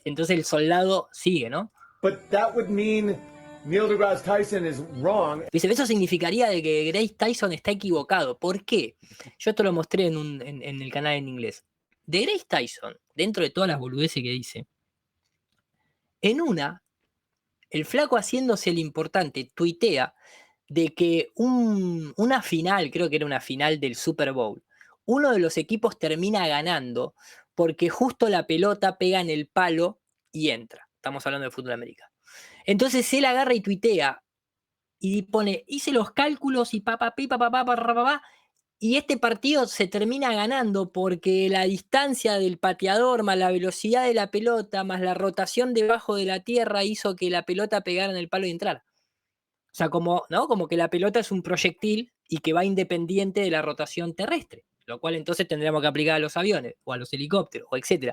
Entonces el soldado sigue, ¿no? But that would mean Neil deGrasse Tyson is wrong. Dice, eso significaría de que Grace Tyson está equivocado. ¿Por qué? Yo te lo mostré en el canal en inglés. De Grace Tyson, dentro de todas las boludeces que dice, en el flaco haciéndose el importante, tuitea de que una final, creo que era una final del Super Bowl, uno de los equipos termina ganando porque justo la pelota pega en el palo y entra. Estamos hablando de fútbol americano. Entonces él agarra y tuitea y pone, hice los cálculos y y este partido se termina ganando porque la distancia del pateador más la velocidad de la pelota más la rotación debajo de la tierra hizo que la pelota pegara en el palo y entrara. O sea, como que la pelota es un proyectil y que va independiente de la rotación terrestre, lo cual entonces tendríamos que aplicar a los aviones o a los helicópteros, o etc.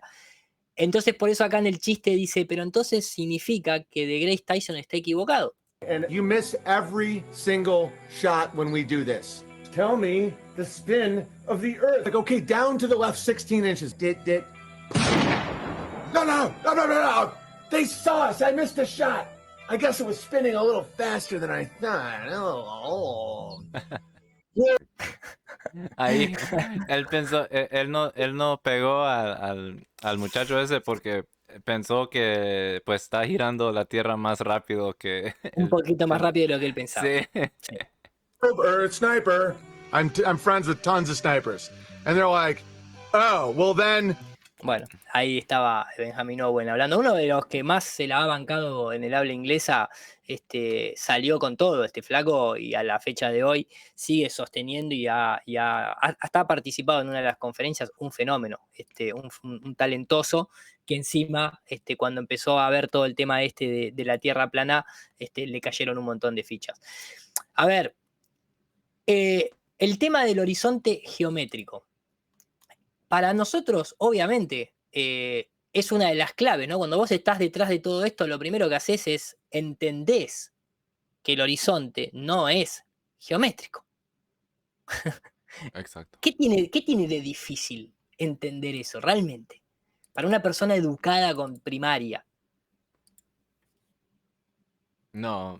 Entonces, por eso acá en el chiste dice, pero entonces significa que DeGrasse Tyson está equivocado. And you miss every single shot when we do this. Tell me the spin of the Earth. Like, okay, down to the left 16 inches. Dit. No. They saw us. I missed a shot. I guess it was spinning a little faster than I thought. Oh. Ahí él pensó, él no pegó al muchacho ese porque pensó que pues está girando la Tierra más rápido que Un poquito más rápido de lo que él pensaba. Sí. Sí. Earth sniper. I'm friends with tons of snipers. And they're like, oh, well then. Bueno, ahí estaba Benjamin Owen hablando. Uno de los que más se la ha bancado en el habla inglesa, salió con todo este flaco y a la fecha de hoy sigue sosteniendo y hasta ha participado en una de las conferencias, un fenómeno, un talentoso que encima, cuando empezó a ver todo el tema de la Tierra plana, le cayeron un montón de fichas. A ver, el tema del horizonte geométrico. Para nosotros, obviamente, es una de las claves, ¿no? Cuando vos estás detrás de todo esto, lo primero que haces es entendés que el horizonte no es geométrico. Exacto. ¿Qué tiene de difícil entender eso realmente? Para una persona educada con primaria. No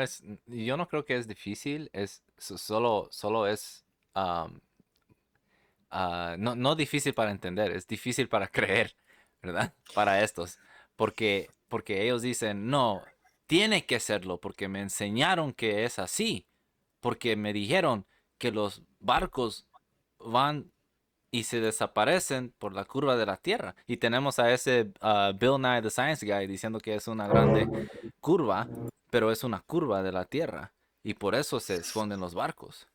es, yo no creo que es difícil, solo es no difícil para entender, es difícil para creer, ¿verdad? Para estos, porque ellos dicen, no, tiene que serlo, porque me enseñaron que es así, porque me dijeron que los barcos van y se desaparecen por la curva de la Tierra. Y tenemos a ese Bill Nye the Science Guy diciendo que es una grande curva, pero es una curva de la Tierra. Y por eso se esconden los barcos.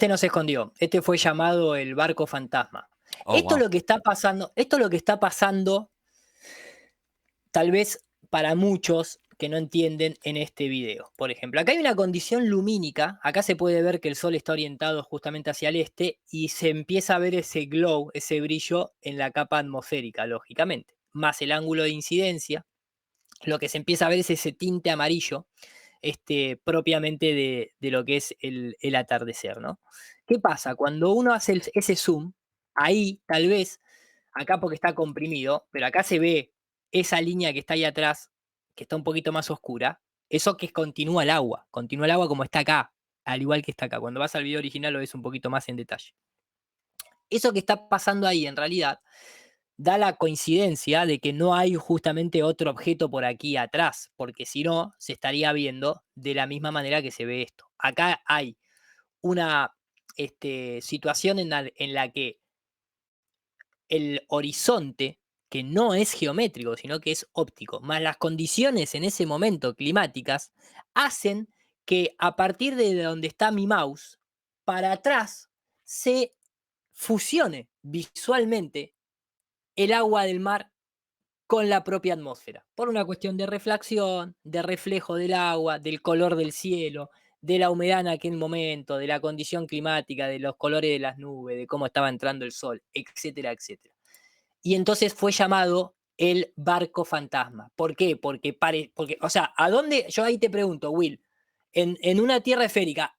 No se escondió. Fue llamado el barco fantasma. Oh, Esto wow. es lo que está pasando, tal vez para muchos que no entienden en este video. Por ejemplo, acá hay una condición lumínica. Acá se puede ver que el sol está orientado justamente hacia el este y se empieza a ver ese glow, ese brillo en la capa atmosférica, lógicamente. Más el ángulo de incidencia, lo que se empieza a ver es ese tinte amarillo, propiamente de lo que es el atardecer, ¿no? ¿Qué pasa? Cuando uno hace ese zoom, ahí tal vez, acá porque está comprimido, pero acá se ve esa línea que está ahí atrás, que está un poquito más oscura, eso que continúa el agua como está acá, al igual que está acá. Cuando vas al video original lo ves un poquito más en detalle. Eso que está pasando ahí en realidad da la coincidencia de que no hay justamente otro objeto por aquí atrás, porque si no, se estaría viendo de la misma manera que se ve esto. Acá hay una situación en la que el horizonte, que no es geométrico, sino que es óptico, más las condiciones en ese momento climáticas, hacen que a partir de donde está mi mouse, para atrás se fusione visualmente el agua del mar con la propia atmósfera, por una cuestión de reflexión, de reflejo del agua, del color del cielo, de la humedad en aquel momento, de la condición climática, de los colores de las nubes, de cómo estaba entrando el sol, etcétera, etcétera. Y entonces fue llamado el barco fantasma. ¿Por qué? Porque, o sea, ¿a dónde? Yo ahí te pregunto, Will, en una Tierra esférica,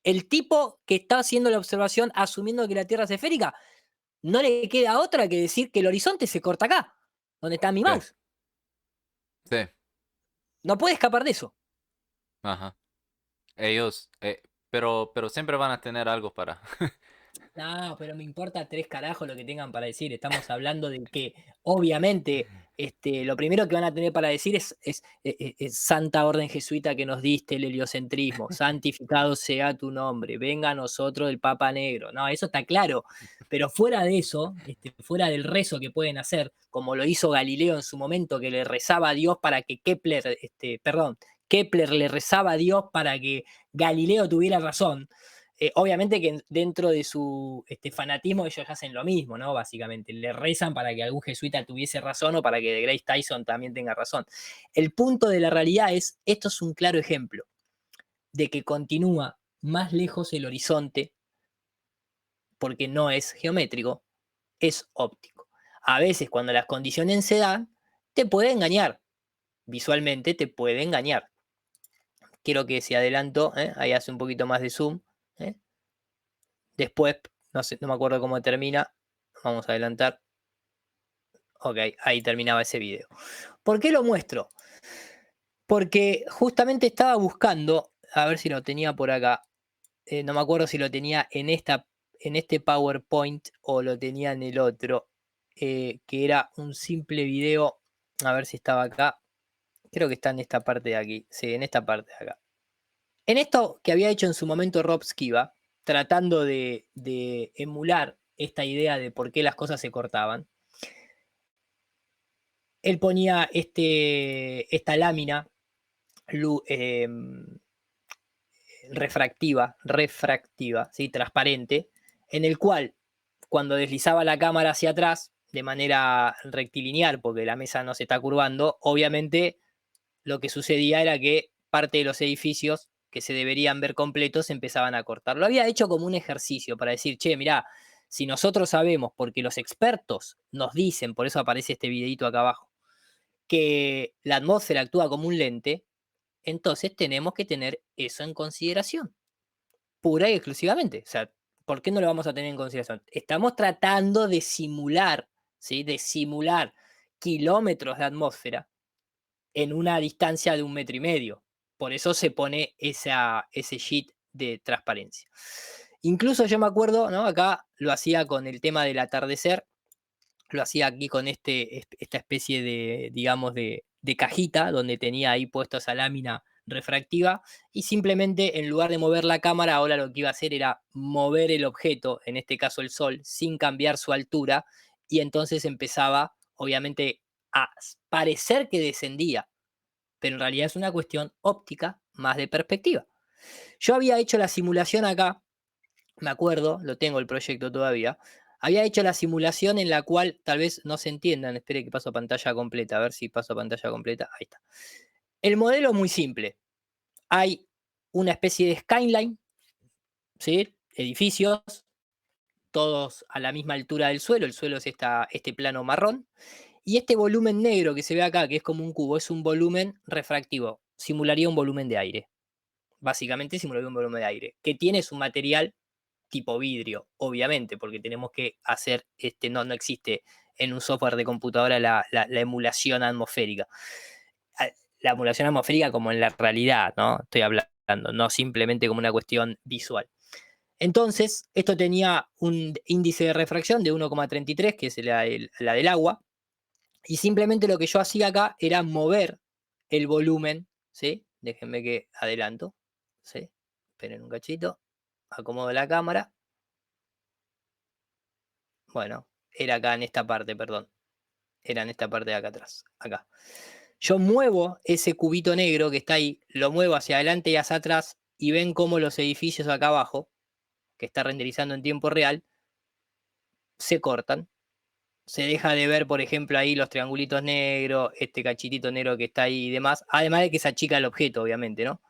el tipo que está haciendo la observación asumiendo que la Tierra es esférica, no le queda otra que decir que el horizonte se corta acá, donde está mi mouse. Sí. No puede escapar de eso. Ajá. Ellos, pero siempre van a tener algo para... No, pero me importa 3 carajos lo que tengan para decir. Estamos hablando de que, obviamente, lo primero que van a tener para decir es Santa Orden Jesuita que nos diste el heliocentrismo. Santificado sea tu nombre. Venga a nosotros el Papa Negro. No, eso está claro. Pero fuera de eso, fuera del rezo que pueden hacer, como lo hizo Galileo en su momento, que le rezaba a Dios para que Kepler le rezaba a Dios para que Galileo tuviera razón. Obviamente que dentro de su fanatismo ellos hacen lo mismo, ¿no? Básicamente, le rezan para que algún jesuita tuviese razón o para que DeGrasse Tyson también tenga razón. El punto de la realidad es, esto es un claro ejemplo de que continúa más lejos el horizonte, porque no es geométrico, es óptico. A veces cuando las condiciones se dan, te puede engañar. Visualmente te puede engañar. Quiero que si adelanto, ahí hace un poquito más de zoom. Después, no sé, no me acuerdo cómo termina. Vamos a adelantar. Ok, ahí terminaba ese video. ¿Por qué lo muestro? Porque justamente estaba buscando, a ver si lo tenía por acá. No me acuerdo si lo tenía en este PowerPoint o lo tenía en el otro. Que era un simple video. A ver si estaba acá. Creo que está en esta parte de aquí. Sí, en esta parte de acá. En esto que había hecho en su momento Rob Skiba, tratando de emular esta idea de por qué las cosas se cortaban, él ponía esta lámina refractiva, ¿sí? Transparente, en el cual cuando deslizaba la cámara hacia atrás de manera rectilineal, porque la mesa no se está curvando, obviamente lo que sucedía era que parte de los edificios que se deberían ver completos empezaban a cortar. Lo había hecho como un ejercicio para decir, che, mirá, si nosotros sabemos, porque los expertos nos dicen, por eso aparece este videito acá abajo, que la atmósfera actúa como un lente, entonces tenemos que tener eso en consideración, pura y exclusivamente. O sea, ¿por qué no lo vamos a tener en consideración? Estamos tratando de simular, ¿sí? De simular kilómetros de atmósfera en una distancia de 1,5 metros. Por eso se pone ese sheet de transparencia. Incluso yo me acuerdo, ¿no? Acá lo hacía con el tema del atardecer, lo hacía aquí con esta especie de, digamos, de cajita donde tenía ahí puesto esa lámina refractiva y simplemente en lugar de mover la cámara, ahora lo que iba a hacer era mover el objeto, en este caso el sol, sin cambiar su altura y entonces empezaba, obviamente, a parecer que descendía, pero en realidad es una cuestión óptica más de perspectiva. Yo había hecho la simulación acá, me acuerdo, lo tengo el proyecto todavía, había hecho la simulación en la cual tal vez no se entiendan, espere que paso a pantalla completa, a ver si paso a pantalla completa, ahí está. El modelo es muy simple, hay una especie de skyline, ¿sí? Edificios, todos a la misma altura del suelo, el suelo es este plano marrón, y este volumen negro que se ve acá, que es como un cubo, es un volumen refractivo, simularía un volumen de aire. Básicamente simularía un volumen de aire, que tiene su material tipo vidrio, obviamente, porque tenemos que hacer, no existe en un software de computadora la emulación atmosférica. La emulación atmosférica como en la realidad, ¿no? Estoy hablando, no simplemente como una cuestión visual. Entonces, esto tenía un índice de refracción de 1,33, que es la del agua, y simplemente lo que yo hacía acá era mover el volumen, ¿sí? Déjenme que adelanto, ¿sí? Esperen un cachito, acomodo la cámara. Bueno, era acá en esta parte, perdón. Era en esta parte de acá atrás, acá. Yo muevo ese cubito negro que está ahí, lo muevo hacia adelante y hacia atrás, y ven cómo los edificios acá abajo, que está renderizando en tiempo real, se cortan. Se deja de ver, por ejemplo, ahí los triangulitos negros, este cachitito negro que está ahí y demás, además de que se achica el objeto, obviamente, ¿no?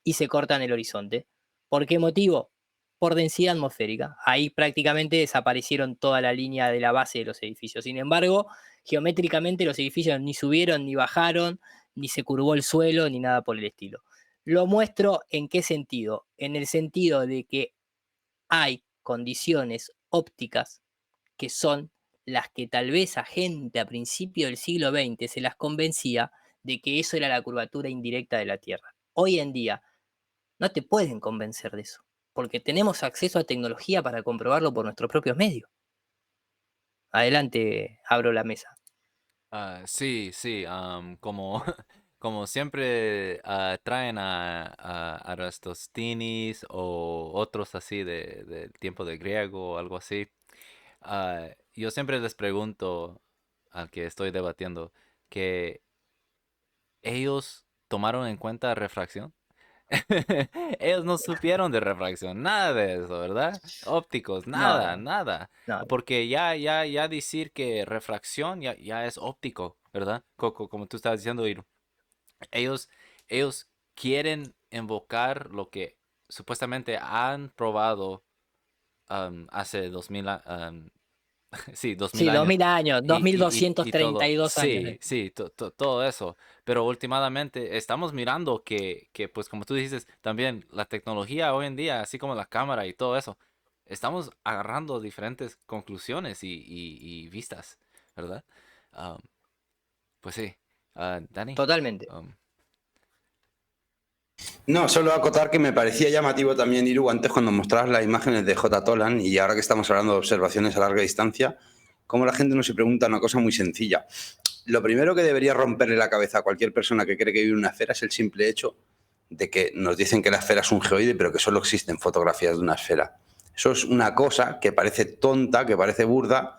Y se corta en el horizonte. ¿Por qué motivo? Por densidad atmosférica. Ahí prácticamente desaparecieron toda la línea de la base de los edificios. Sin embargo, geométricamente los edificios ni subieron, ni bajaron, ni se curvó el suelo, ni nada por el estilo. Lo muestro en qué sentido. En el sentido de que hay condiciones ópticas que son las que tal vez a gente a principios del siglo XX se las convencía de que eso era la curvatura indirecta de la Tierra. Hoy en día no te pueden convencer de eso, porque tenemos acceso a tecnología para comprobarlo por nuestros propios medios. Adelante, abro la mesa. Sí, sí, como, como siempre traen a Eratosthenes o otros así del tiempo de griego o algo así, yo siempre les pregunto al que estoy debatiendo que ellos tomaron en cuenta refracción. Ellos no supieron de refracción, nada de eso, ¿verdad? Ópticos, nada, No, nada. no, Porque ya decir que refracción ya es óptico, ¿verdad? Como tú estabas diciendo, Iru. Ellos, ellos quieren invocar lo que supuestamente han probado hace Sí, 2000 Sí, años. 2000 años, Y todo. 2232 años. Sí, todo eso. Pero últimamente estamos mirando que, pues como tú dices, también la tecnología hoy en día, así como la cámara y todo eso, estamos agarrando diferentes conclusiones y vistas, ¿verdad? Um, pues sí. Dani. Totalmente. No, solo acotar que me parecía llamativo también, Iru, antes cuando mostrabas las imágenes de J. Tolan y ahora que estamos hablando de observaciones a larga distancia, cómo la gente no se pregunta una cosa muy sencilla. Lo primero que debería romperle la cabeza a cualquier persona que cree que vive en una esfera es el simple hecho de que nos dicen que la esfera es un geoide, pero que solo existen fotografías de una esfera. Eso es una cosa que parece tonta, que parece burda,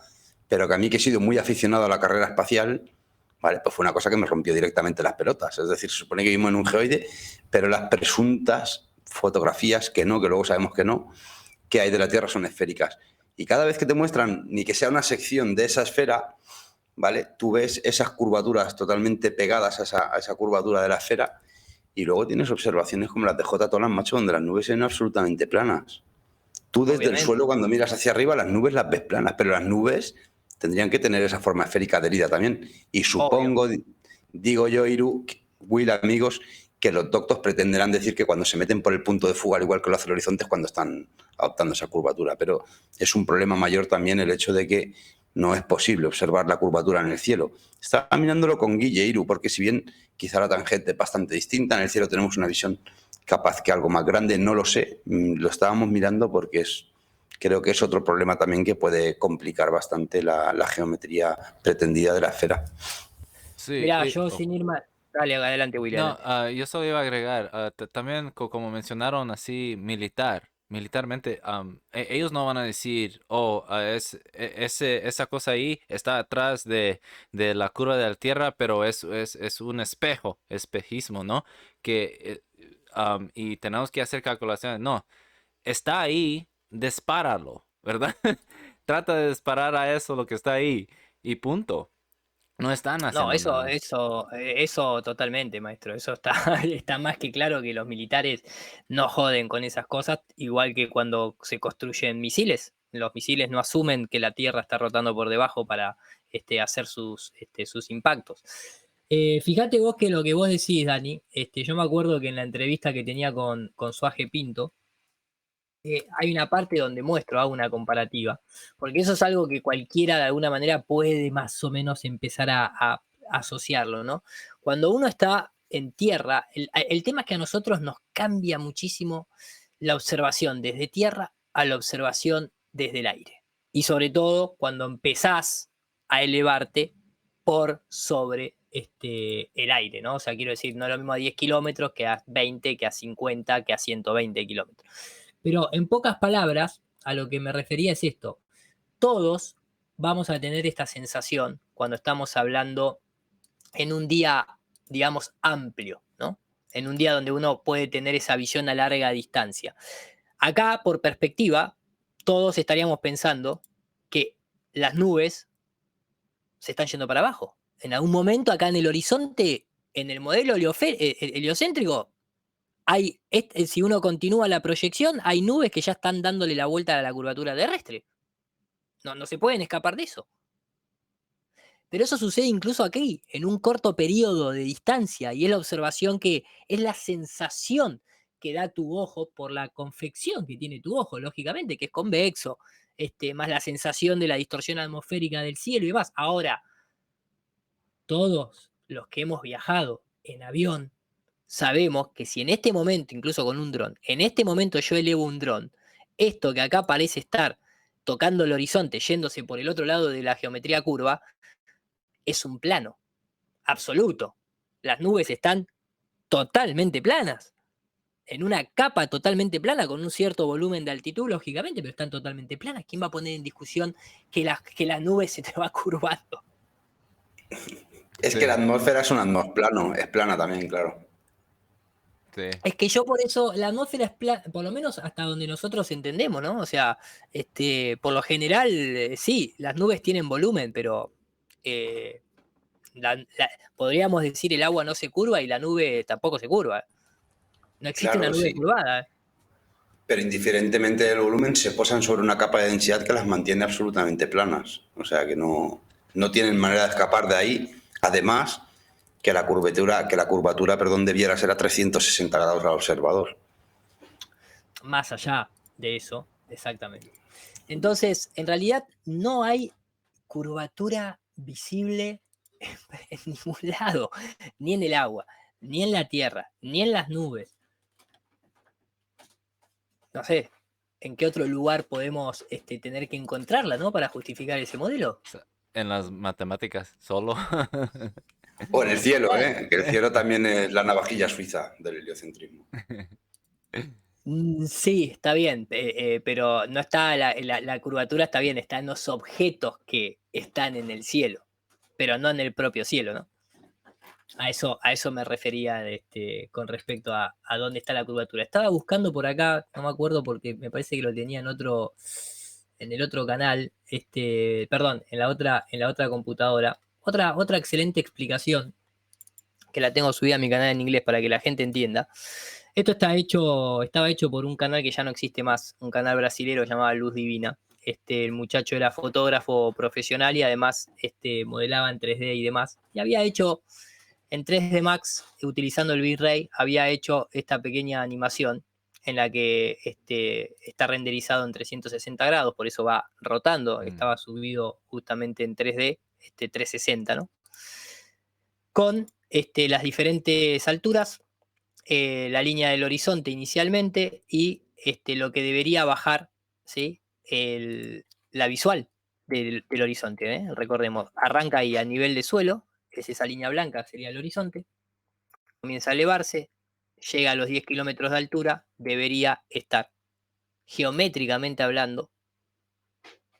pero que a mí, que he sido muy aficionado a la carrera espacial, ¿vale? Pues fue una cosa que me rompió directamente las pelotas. Es decir, se supone que vivimos en un geoide, pero las presuntas fotografías que luego sabemos que no, que hay de la Tierra son esféricas. Y cada vez que te muestran, ni que sea una sección de esa esfera, ¿vale? Tú ves esas curvaturas totalmente pegadas a esa curvatura de la esfera y luego tienes observaciones como las de J. Tolan, macho, donde las nubes son absolutamente planas. Tú desde Obviamente. el suelo, cuando miras hacia arriba, las nubes las ves planas, pero las nubes tendrían que tener esa forma esférica adherida también. Y supongo, digo yo, Iru, Will, amigos, que los doctos pretenderán decir que cuando se meten por el punto de fuga, al igual que lo hace el horizonte, es cuando están adoptando esa curvatura. Pero es un problema mayor también el hecho de que no es posible observar la curvatura en el cielo. Estaba mirándolo con Guille, Iru, porque si bien quizá la tangente es bastante distinta, en el cielo tenemos una visión capaz que algo más grande, no lo sé. Lo estábamos mirando porque creo que es otro problema también que puede complicar bastante la geometría pretendida de la esfera. Sí. Mirá, yo sin ir más... Dale, adelante, William. No, yo solo iba a agregar, también como mencionaron así, militarmente, ellos no van a decir, esa cosa ahí está atrás de la curva de la Tierra, pero es un espejismo, ¿no? Y tenemos que hacer calculaciones. No, está ahí, dispáralo, ¿verdad? Trata de disparar a eso, lo que está ahí, y punto. No están No, haciendo nada. eso totalmente, maestro. Eso está, está más que claro que los militares no joden con esas cosas, igual que cuando se construyen misiles. Los misiles no asumen que la Tierra está rotando por debajo para hacer sus impactos. Fíjate vos que lo que vos decís, Dani, yo me acuerdo que en la entrevista que tenía con Suaje Pinto, hay una parte donde hago una comparativa, porque eso es algo que cualquiera de alguna manera puede más o menos empezar a asociarlo, ¿no? Cuando uno está en tierra, el tema es que a nosotros nos cambia muchísimo la observación desde tierra a la observación desde el aire. Y sobre todo cuando empezás a elevarte por sobre el aire, ¿no? O sea, quiero decir, no es lo mismo a 10 kilómetros que a 20, que a 50, que a 120 kilómetros. Pero en pocas palabras, a lo que me refería es esto. Todos vamos a tener esta sensación cuando estamos hablando en un día, digamos, amplio, ¿no? En un día donde uno puede tener esa visión a larga distancia. Acá, por perspectiva, todos estaríamos pensando que las nubes se están yendo para abajo. En algún momento, acá en el horizonte, en el modelo heliocéntrico, si uno continúa la proyección, hay nubes que ya están dándole la vuelta a la curvatura terrestre. No se pueden escapar de eso. Pero eso sucede incluso aquí, en un corto periodo de distancia, y es la observación que es la sensación que da tu ojo por la confección que tiene tu ojo, lógicamente, que es convexo, más la sensación de la distorsión atmosférica del cielo y demás. Ahora, todos los que hemos viajado en avión, sabemos que si en este momento, incluso con un dron, en este momento yo elevo un dron, esto que acá parece estar tocando el horizonte, yéndose por el otro lado de la geometría curva, es un plano absoluto. Las nubes están totalmente planas, en una capa totalmente plana, con un cierto volumen de altitud, lógicamente, pero están totalmente planas. ¿Quién va a poner en discusión que la nube se te va curvando? Es que la atmósfera es un atmosplano, es plana también, claro. Sí. Es que yo por eso, la atmósfera es plana, por lo menos hasta donde nosotros entendemos, ¿no? O sea, por lo general, sí, las nubes tienen volumen, pero podríamos decir el agua no se curva y la nube tampoco se curva. No existe Claro, una nube sí. curvada. pero indiferentemente del volumen se posan sobre una capa de densidad que las mantiene absolutamente planas. O sea que no tienen manera de escapar de ahí. Además, que la curvatura, debiera ser a 360 grados al observador. Más allá de eso, exactamente. Entonces, en realidad no hay curvatura visible en ningún lado, ni en el agua, ni en la tierra, ni en las nubes. No sé, ¿en qué otro lugar podemos tener que encontrarla, ¿no? Para justificar ese modelo. En las matemáticas solo. O en el cielo, que el cielo también es la navajilla suiza del heliocentrismo. Sí, está bien, pero no está la curvatura, está bien, está en los objetos que están en el cielo, pero no en el propio cielo, ¿no? A eso me refería con respecto a dónde está la curvatura. Estaba buscando por acá, no me acuerdo porque me parece que lo tenía en el otro canal, perdón, en la otra computadora. Otra excelente explicación, que la tengo subida a mi canal en inglés para que la gente entienda. Esto estaba hecho por un canal que ya no existe más, un canal brasilero llamado Luz Divina. El muchacho era fotógrafo profesional y además modelaba en 3D y demás. Y había hecho en 3D Max, utilizando el V-Ray, había hecho esta pequeña animación en la que está renderizado en 360 grados, por eso va rotando. Estaba subido justamente en 3D, 360, ¿no? Con las diferentes alturas, la línea del horizonte inicialmente y lo que debería bajar, ¿sí? La visual del horizonte, ¿eh? Recordemos, arranca ahí a nivel de suelo, es esa línea blanca, sería el horizonte, comienza a elevarse, llega a los 10 kilómetros de altura, debería estar, geométricamente hablando,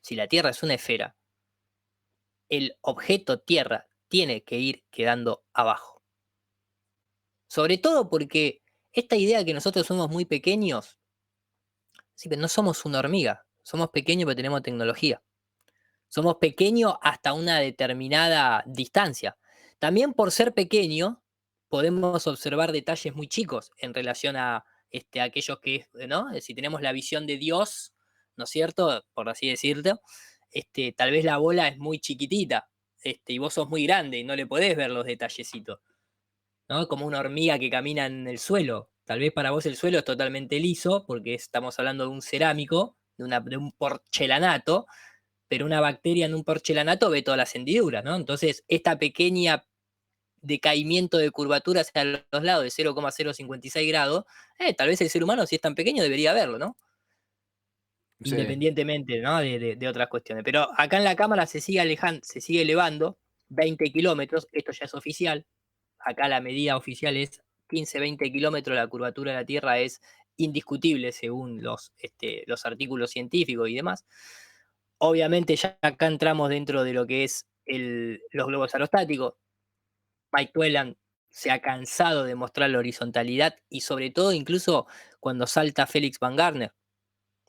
si la Tierra es una esfera, el objeto Tierra tiene que ir quedando abajo. Sobre todo porque esta idea que nosotros somos muy pequeños, sí, pero no somos una hormiga, somos pequeños pero tenemos tecnología. Somos pequeños hasta una determinada distancia. También por ser pequeño, podemos observar detalles muy chicos en relación a aquellos que, ¿no? Si tenemos la visión de Dios, ¿no es cierto? Por así decirlo, tal vez la bola es muy chiquitita, y vos sos muy grande y no le podés ver los detallecitos, ¿no? Como una hormiga que camina en el suelo. Tal vez para vos el suelo es totalmente liso, porque estamos hablando de un cerámico, de un porcelanato, pero una bacteria en un porcelanato ve todas las hendiduras, ¿no? Entonces, esta pequeña decaimiento de curvatura hacia los lados de 0,056 grados, tal vez el ser humano, si es tan pequeño, debería verlo, ¿no? Sí. Independientemente, ¿no? de otras cuestiones. Pero acá en la cámara se sigue elevando 20 kilómetros, esto ya es oficial. Acá la medida oficial es 15-20 kilómetros, la curvatura de la Tierra es indiscutible según los artículos científicos y demás. Obviamente ya acá entramos dentro de lo que es los globos aerostáticos. Mike Whelan se ha cansado de mostrar la horizontalidad y sobre todo incluso cuando salta Félix Van Garner,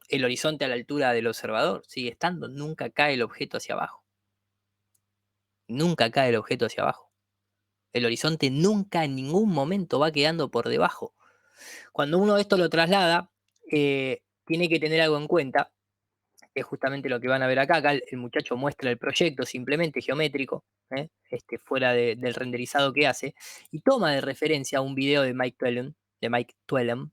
el horizonte a la altura del observador sigue estando, nunca cae el objeto hacia abajo. Nunca cae el objeto hacia abajo. El horizonte nunca en ningún momento va quedando por debajo. Cuando uno esto lo traslada, tiene que tener algo en cuenta, que es justamente lo que van a ver acá. Acá el muchacho muestra el proyecto simplemente geométrico, fuera del renderizado que hace, y toma de referencia un video de Mike Twellam,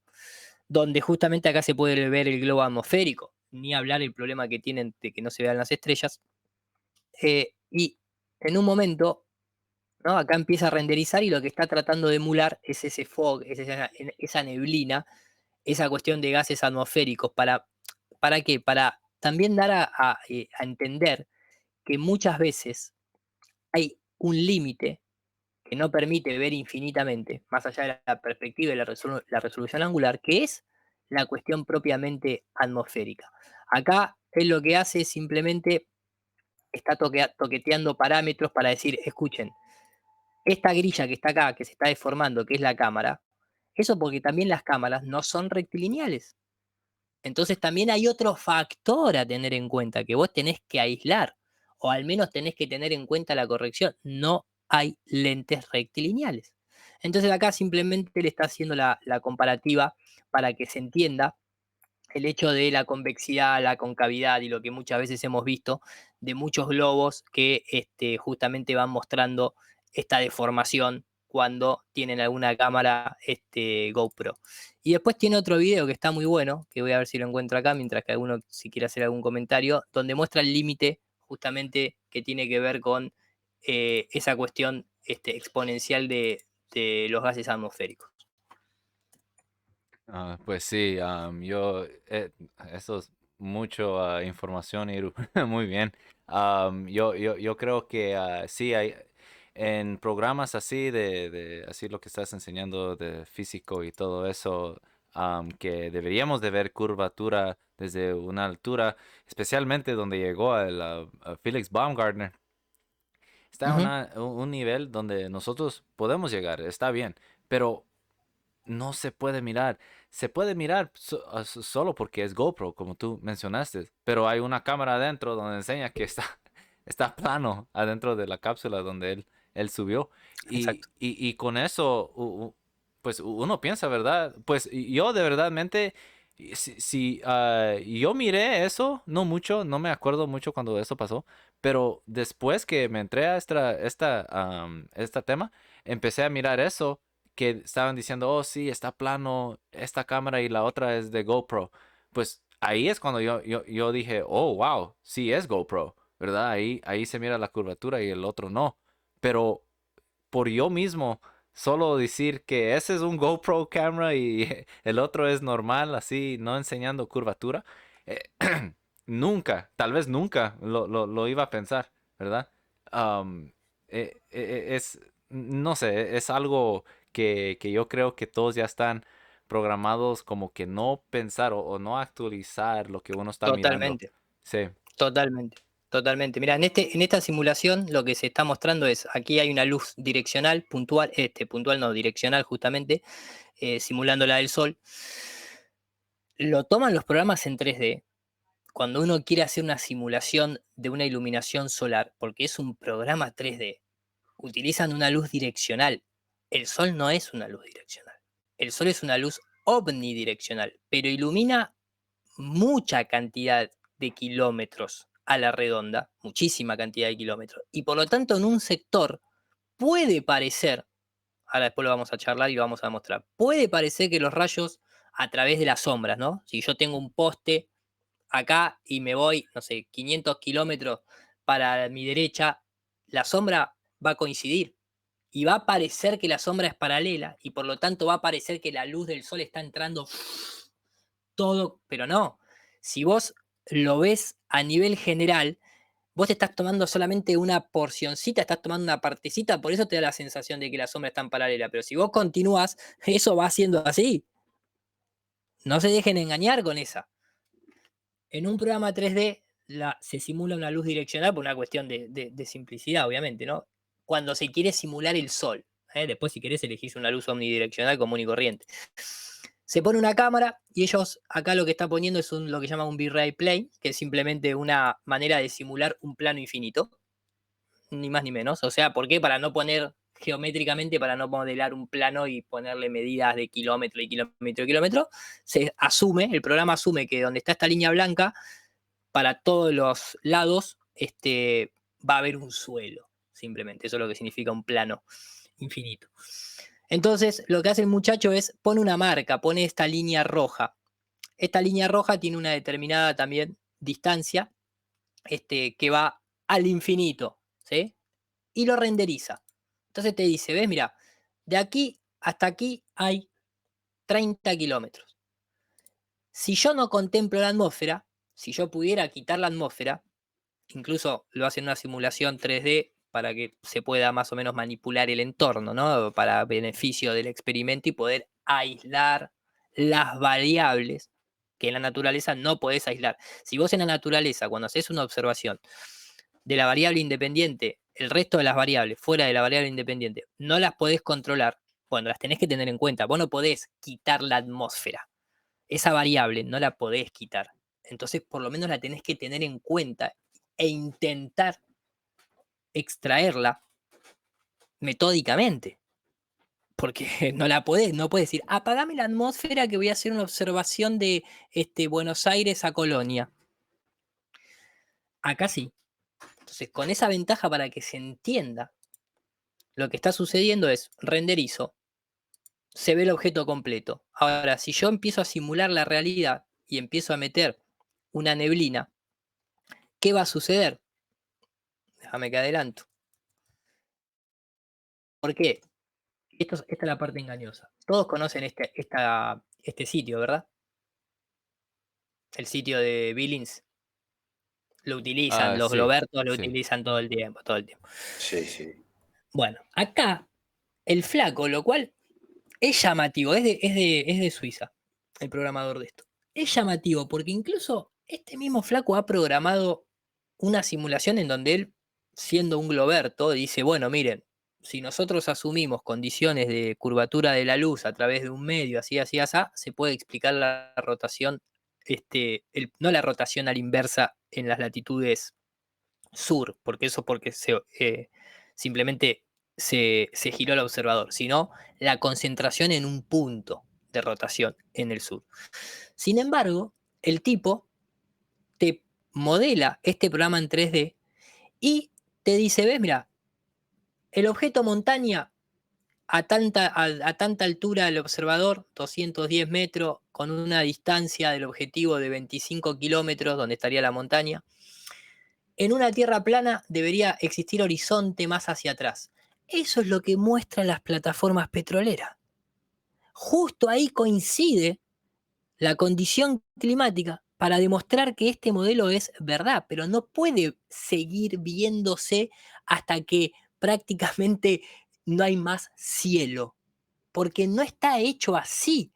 donde justamente acá se puede ver el globo atmosférico, ni hablar el problema que tienen de que no se vean las estrellas. Y en un momento, ¿no? Acá empieza a renderizar y lo que está tratando de emular es ese fog, esa neblina, esa cuestión de gases atmosféricos. ¿Para qué? Para también dar a entender que muchas veces hay un límite que no permite ver infinitamente, más allá de la perspectiva y la resolución angular, que es la cuestión propiamente atmosférica. Acá él lo que hace es simplemente está toqueteando parámetros para decir, escuchen, esta grilla que está acá, que se está deformando, que es la cámara, eso porque también las cámaras no son rectilineales. Entonces también hay otro factor a tener en cuenta que vos tenés que aislar, o al menos tenés que tener en cuenta la corrección. No hay lentes rectilineales. Entonces acá simplemente le está haciendo la comparativa para que se entienda el hecho de la convexidad, la concavidad y lo que muchas veces hemos visto de muchos globos que justamente van mostrando esta deformación cuando tienen alguna cámara GoPro. Y después tiene otro video que está muy bueno, que voy a ver si lo encuentro acá, mientras que alguno si quiere hacer algún comentario, donde muestra el límite justamente que tiene que ver con esa cuestión exponencial de los gases atmosféricos. Pues sí, eso es mucho información, Iru. Muy bien. Yo creo que sí, hay en programas así así lo que estás enseñando de físico y todo eso, que deberíamos de ver curvatura desde una altura, especialmente donde llegó a Felix Baumgartner. Está a Ujú. un nivel donde nosotros podemos llegar, está bien, pero no se puede mirar. Se puede mirar solo porque es GoPro, como tú mencionaste, pero hay una cámara adentro donde enseña que está plano adentro de la cápsula donde él subió. Exacto. Y con eso, pues uno piensa, ¿verdad? Pues yo de verdadmente, si yo miré eso, no mucho, no me acuerdo mucho cuando eso pasó, pero después que me entré a esta tema, empecé a mirar eso que estaban diciendo, oh, sí, está plano esta cámara y la otra es de GoPro. Pues ahí es cuando yo dije, oh, wow, sí es GoPro, ¿verdad? Ahí se mira la curvatura y el otro no. Pero por yo mismo, solo decir que ese es un GoPro camera y el otro es normal, así, no enseñando curvatura, eh, tal vez nunca lo iba a pensar, ¿verdad? Am, no sé, es algo que yo creo que todos ya están programados como que no pensar o no actualizar lo que uno está mirando. Totalmente. Sí. Totalmente, totalmente. Mira, en esta simulación lo que se está mostrando es, aquí hay una luz direccional, puntual, puntual no, direccional justamente, simulando la del Sol. Lo toman los programas en 3D cuando uno quiere hacer una simulación de una iluminación solar, porque es un programa 3D. Utilizan una luz direccional. El Sol no es una luz direccional. El Sol es una luz omnidireccional, pero ilumina mucha cantidad de kilómetros a la redonda, muchísima cantidad de kilómetros. Y por lo tanto, en un sector puede parecer, ahora después lo vamos a charlar y lo vamos a mostrar, puede parecer que los rayos a través de las sombras, ¿no? Si yo tengo un poste acá y me voy, no sé, 500 kilómetros para mi derecha, la sombra va a coincidir y va a parecer que la sombra es paralela y por lo tanto va a parecer que la luz del sol está entrando todo, pero no. Si vos lo ves a nivel general, vos te estás tomando solamente una porcioncita, estás tomando una partecita, por eso te da la sensación de que la sombra está en paralela. Pero si vos continúas, eso va siendo así. No se dejen engañar con esa. En un programa 3D se simula una luz direccional por una cuestión de simplicidad, obviamente, ¿no? Cuando se quiere simular el sol. Después, si querés, elegís una luz omnidireccional común y corriente. Se pone una cámara y ellos acá lo que está poniendo es lo que llama un V-Ray plane, que es simplemente una manera de simular un plano infinito, ni más ni menos. O sea, ¿por qué? Para no poner geométricamente, para no modelar un plano y ponerle medidas de kilómetro y kilómetro y kilómetro, el programa asume que donde está esta línea blanca, para todos los lados, va a haber un suelo, simplemente. Eso es lo que significa un plano infinito. Entonces, lo que hace el muchacho es, pone una marca, pone esta línea roja. Esta línea roja tiene una determinada también distancia, que va al infinito, ¿sí? Y lo renderiza. Entonces te dice, ves, mira, de aquí hasta aquí hay 30 kilómetros. Si yo no contemplo la atmósfera, si yo pudiera quitar la atmósfera, incluso lo hace en una simulación 3D para que se pueda más o menos manipular el entorno, ¿no? Para beneficio del experimento y poder aislar las variables que en la naturaleza no podés aislar. Si vos en la naturaleza, cuando haces una observación de la variable independiente, el resto de las variables fuera de la variable independiente, no las podés controlar, bueno, las tenés que tener en cuenta. Vos no podés quitar la atmósfera. Esa variable no la podés quitar. Entonces, por lo menos la tenés que tener en cuenta e intentar extraerla metódicamente. porque no puedes decir, apagame la atmósfera que voy a hacer una observación de Buenos Aires a Colonia. Acá sí. Entonces, con esa ventaja para que se entienda, lo que está sucediendo es renderizo, se ve el objeto completo. Ahora, si yo empiezo a simular la realidad y empiezo a meter una neblina, ¿qué va a suceder? Déjame que adelanto. ¿Por qué? Esta es la parte engañosa. Todos conocen este sitio, ¿verdad? El sitio de Billings. Lo utilizan, los Sí, globertos lo sí. utilizan todo el tiempo, todo el tiempo. Sí, sí. Bueno, acá el flaco, lo cual es llamativo, es de Suiza, el programador de esto. Es llamativo porque incluso este mismo flaco ha programado una simulación en donde él, siendo un globerto, dice, bueno, miren, si nosotros asumimos condiciones de curvatura de la luz a través de un medio, así, así, así, se puede explicar la rotación, no la rotación a la inversa en las latitudes sur, porque simplemente se giró el observador, sino la concentración en un punto de rotación en el sur. Sin embargo, el tipo te modela este programa en 3D y te dice, ves, mira, el objeto montaña a tanta altura del observador, 210 metros, con una distancia del objetivo de 25 kilómetros, donde estaría la montaña. En una tierra plana debería existir horizonte más hacia atrás. Eso es lo que muestran las plataformas petroleras. Justo ahí coincide la condición climática para demostrar que este modelo es verdad, pero no puede seguir viéndose hasta que prácticamente no hay más cielo, porque no está hecho así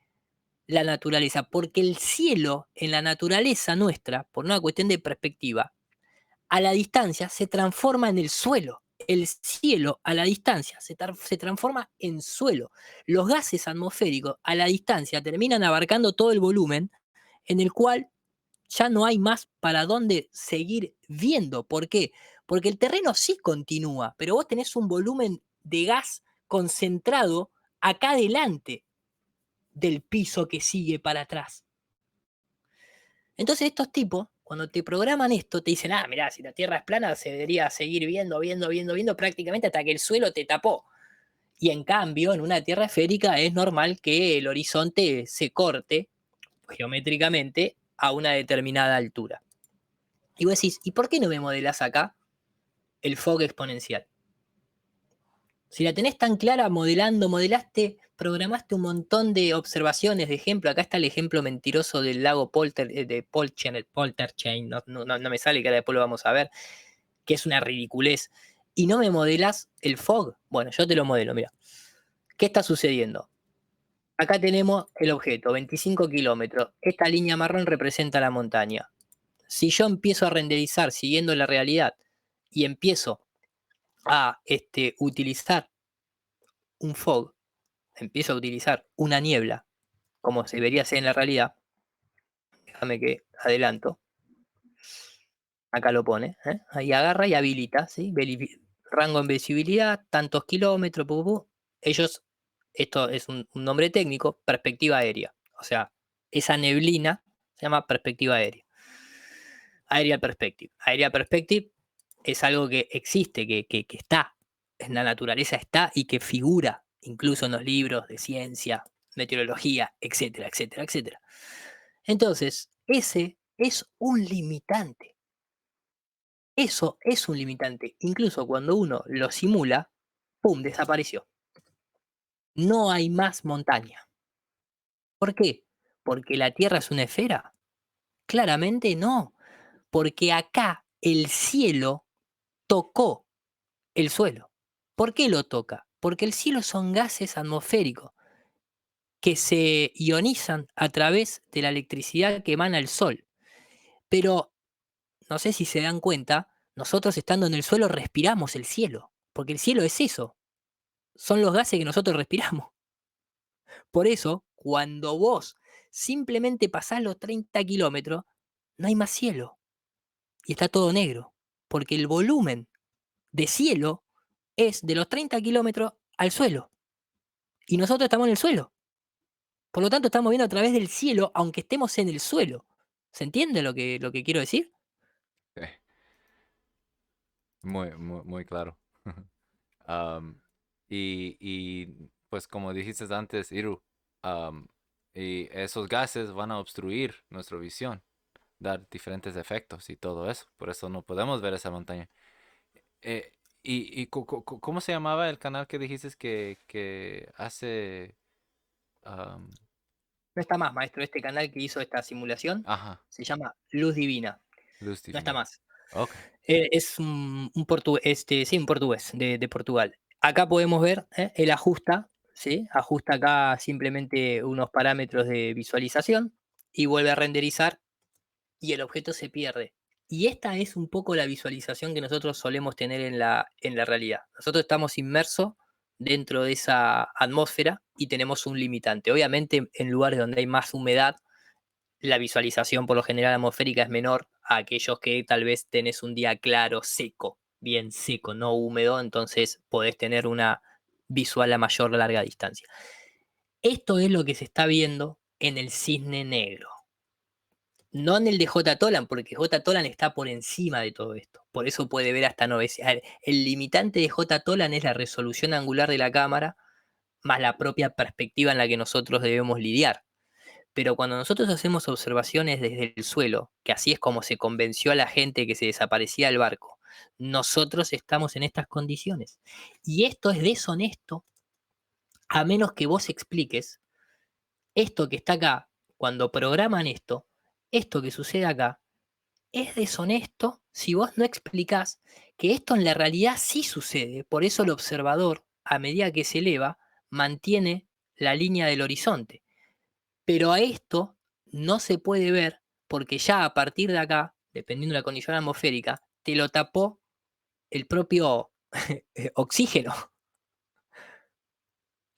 la naturaleza, porque el cielo en la naturaleza nuestra, por una cuestión de perspectiva, a la distancia se transforma en el suelo. El cielo a la distancia se transforma en suelo. Los gases atmosféricos a la distancia terminan abarcando todo el volumen en el cual ya no hay más para dónde seguir viendo. ¿Por qué? Porque el terreno sí continúa, pero vos tenés un volumen de gas concentrado acá adelante del piso que sigue para atrás. Entonces estos tipos, cuando te programan esto, te dicen, mirá, si la Tierra es plana, se debería seguir viendo prácticamente hasta que el suelo te tapó. Y en cambio, en una Tierra esférica es normal que el horizonte se corte geométricamente a una determinada altura. Y vos decís, ¿y por qué no me modelás acá el fog exponencial? Si la tenés tan clara, programaste un montón de observaciones, de ejemplo. Acá está el ejemplo mentiroso del lago Polterchain, no me sale, que ahora después lo vamos a ver, que es una ridiculez. Y no me modelas el fog. Bueno, yo te lo modelo, mira. ¿Qué está sucediendo? Acá tenemos el objeto, 25 kilómetros. Esta línea marrón representa la montaña. Si yo empiezo a renderizar siguiendo la realidad y empiezo a utilizar un fog, empiezo a utilizar una niebla, como se debería hacer en la realidad, déjame que adelanto, acá lo pone, ahí agarra y habilita, ¿sí? Rango en visibilidad, tantos kilómetros, ellos, esto es un nombre técnico, perspectiva aérea, o sea, esa neblina se llama perspectiva aérea. Aerial perspective. Aerial perspective es algo que existe, que está, en la naturaleza está y que figura incluso en los libros de ciencia, meteorología, etcétera, etcétera, etcétera. Entonces, ese es un limitante. Eso es un limitante. Incluso cuando uno lo simula, ¡pum!, desapareció. No hay más montaña. ¿Por qué? ¿Porque la Tierra es una esfera? Claramente no. Porque acá el cielo tocó el suelo. ¿Por qué lo toca? Porque el cielo son gases atmosféricos que se ionizan a través de la electricidad que emana el sol. Pero, no sé si se dan cuenta, nosotros estando en el suelo respiramos el cielo, porque el cielo es eso, son los gases que nosotros respiramos. Por eso, cuando vos simplemente pasás los 30 kilómetros, no hay más cielo y está todo negro, porque el volumen de cielo es de los 30 kilómetros al suelo. y nosotros estamos en el suelo. Por lo tanto, estamos viendo a través del cielo, aunque estemos en el suelo. ¿Se entiende lo que quiero decir? Sí, muy claro. Am, pues como dijiste antes, Iru, am, y esos gases van a obstruir nuestra visión, dar diferentes efectos y todo eso. Por eso no podemos ver esa montaña. Eh, ¿Cómo se llamaba el canal que dijiste que hace... am, No está más, maestro. Este canal que hizo esta simulación ajá, se llama Luz Divina. luz No está divina? más. Ok, Es un portugués, sí, un portugués de Portugal. Acá podemos ver, él ajusta, ¿sí? Ajusta acá simplemente unos parámetros de visualización y vuelve a renderizar y el objeto se pierde. Y esta es un poco la visualización que nosotros solemos tener en la realidad. Nosotros estamos inmersos dentro de esa atmósfera y tenemos un limitante. Obviamente, en lugares donde hay más humedad, la visualización por lo general atmosférica es menor a aquellos que tal vez tenés un día claro, seco, bien seco, no húmedo, entonces podés tener una visual a mayor larga distancia. Esto es lo que se está viendo en el cisne negro. No en el de J. Tolan, porque J. Tolan está por encima de todo esto. Por eso puede ver hasta 9. El limitante de J. Tolan es la resolución angular de la cámara más la propia perspectiva en la que nosotros debemos lidiar. Pero cuando nosotros hacemos observaciones desde el suelo, que así es como se convenció a la gente que se desaparecía el barco, nosotros estamos en estas condiciones. Y esto es deshonesto a menos que vos expliques esto que está acá, cuando programan esto que sucede acá, es deshonesto si vos no explicás que esto en la realidad sí sucede. Por eso el observador, a medida que se eleva, mantiene la línea del horizonte. Pero a esto no se puede ver porque ya a partir de acá, dependiendo de la condición atmosférica, te lo tapó el propio oxígeno.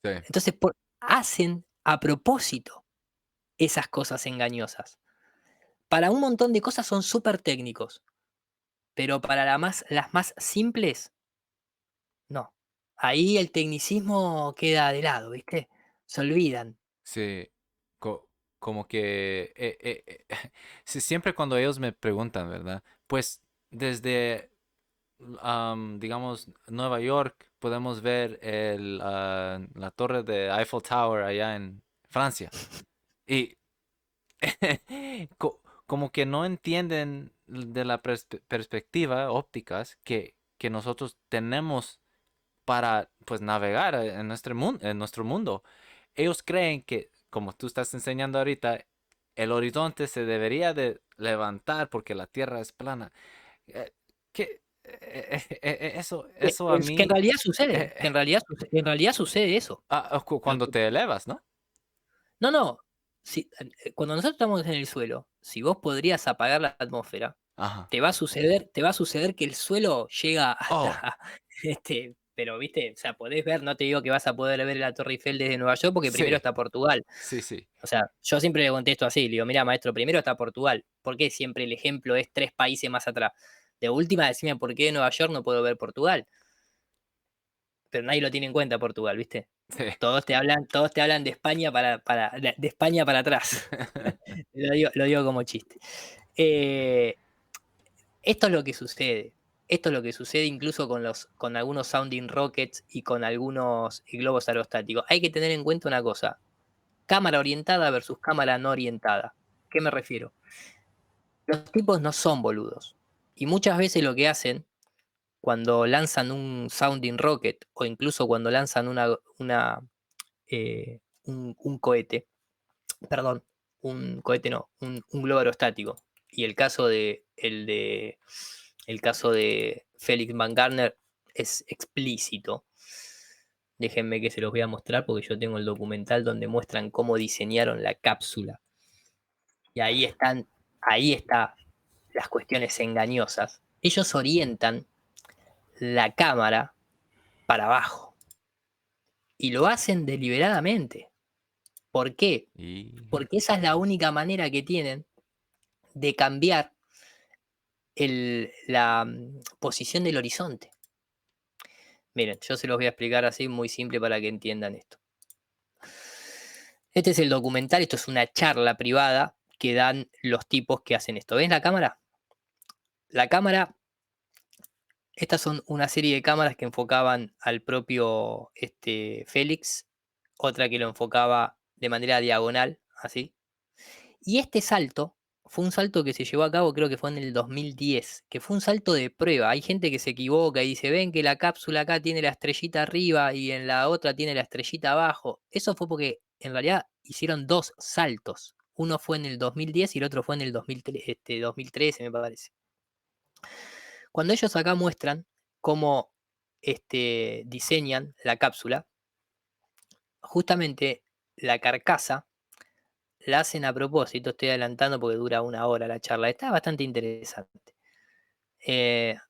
sí. Entonces hacen a propósito esas cosas engañosas. Para un montón de cosas son súper técnicos, pero para las más simples, no. Ahí el tecnicismo queda de lado, ¿viste? Se olvidan. Sí, como que siempre cuando ellos me preguntan, ¿verdad? Pues desde, digamos, Nueva York podemos ver la torre de Eiffel Tower allá en Francia. Y como que no entienden de la perspectiva ópticas que nosotros tenemos para pues navegar en nuestro mundo. Ellos creen que, como tú estás enseñando ahorita, el horizonte se debería de levantar porque la Tierra es plana. Eso a Que en mí, realidad sucede, eh, en realidad sucede eso. cuando te elevas, ¿no? No, no. Cuando nosotros estamos en el suelo, si vos podrías apagar la atmósfera, Ajá. te va a suceder que el suelo llega Oh, hasta pero viste, o sea, podés ver, no te digo que vas a poder ver la Torre Eiffel desde Nueva York, porque primero sí, está Portugal. sí, sí, O sea, yo siempre le contesto así, le digo, mira, maestro, primero está Portugal. ¿Por qué siempre el ejemplo es 3 países más atrás? De última, decime por qué de Nueva York no puedo ver Portugal. Pero nadie lo tiene en cuenta Portugal, ¿viste? sí. Todos te hablan de España de España para atrás. Lo digo como chiste. Eh, esto es lo que sucede. Esto es lo que sucede incluso con algunos sounding rockets y con algunos globos aerostáticos. Hay que tener en cuenta una cosa. Cámara orientada versus cámara no orientada. ¿Qué me refiero? Los tipos no son boludos. Y muchas veces lo que hacen cuando lanzan un sounding rocket o incluso cuando lanzan un cohete, perdón, un cohete no, un globo aerostático. Y el caso de Felix Van Garner es explícito. Déjenme que se los voy a mostrar porque yo tengo el documental donde muestran cómo diseñaron la cápsula. Y ahí están las cuestiones engañosas. Ellos orientan la cámara para abajo y lo hacen deliberadamente. ¿Por qué? Y Porque esa es la única manera que tienen de cambiar la posición del horizonte. Miren, yo se los voy a explicar así muy simple para que entiendan esto. Este es el documental, esto es una charla privada que dan los tipos que hacen esto. ¿Ves la cámara? La cámara, estas son una serie de cámaras que enfocaban al propio Félix, otra que lo enfocaba de manera diagonal, así. Y este salto fue un salto que se llevó a cabo, creo que fue en el 2010, que fue un salto de prueba. Hay gente que se equivoca y dice, ven que la cápsula acá tiene la estrellita arriba y en la otra tiene la estrellita abajo. Eso fue porque en realidad hicieron 2 saltos. Uno fue en el 2010 y el otro fue en el 2013, me parece. Cuando ellos acá muestran cómo diseñan la cápsula, justamente la carcasa la hacen a propósito, estoy adelantando porque dura 1 hora la charla, está bastante interesante.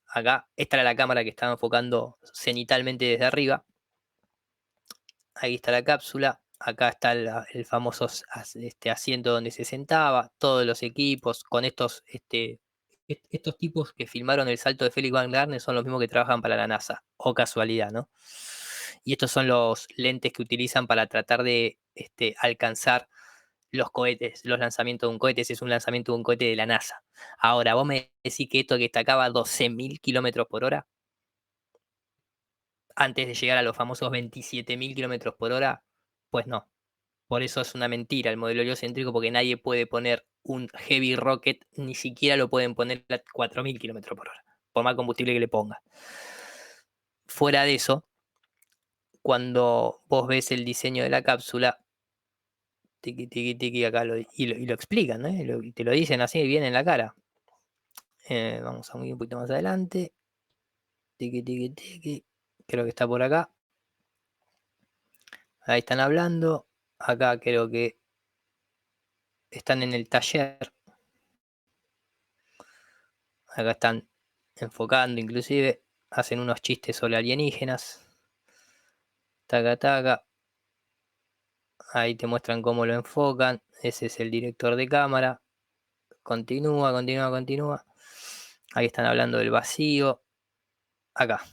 Acá, esta era la cámara que estaba enfocando cenitalmente desde arriba. Ahí está la cápsula, acá está el famoso asiento donde se sentaba, todos los equipos, con estos tipos que filmaron el salto de Felix Van Garner son los mismos que trabajan para la NASA, o casualidad, ¿no? Y estos son los lentes que utilizan para tratar de alcanzar los cohetes, los lanzamientos de un cohete. Ese es un lanzamiento de un cohete de la NASA. Ahora, vos me decís que esto que destacaba 12.000 kilómetros por hora, antes de llegar a los famosos 27.000 kilómetros por hora, pues no. Por eso es una mentira el modelo heliocéntrico, porque nadie puede poner un heavy rocket, ni siquiera lo pueden poner a 4.000 kilómetros por hora, por más combustible que le ponga. Fuera de eso, cuando vos ves el diseño de la cápsula, tiqui, tiqui, tiqui, acá y lo explican, y te lo dicen así, bien en la cara. Vamos a ir un poquito más adelante. Tiqui, tiqui, tiqui. Creo que está por acá. Ahí están hablando. Acá creo que están en el taller. Acá están enfocando, inclusive. Hacen unos chistes sobre alienígenas. Taca, taca. Ahí te muestran cómo lo enfocan. Ese es el director de cámara. Continúa, continúa, continúa. Ahí están hablando del vacío. Acá.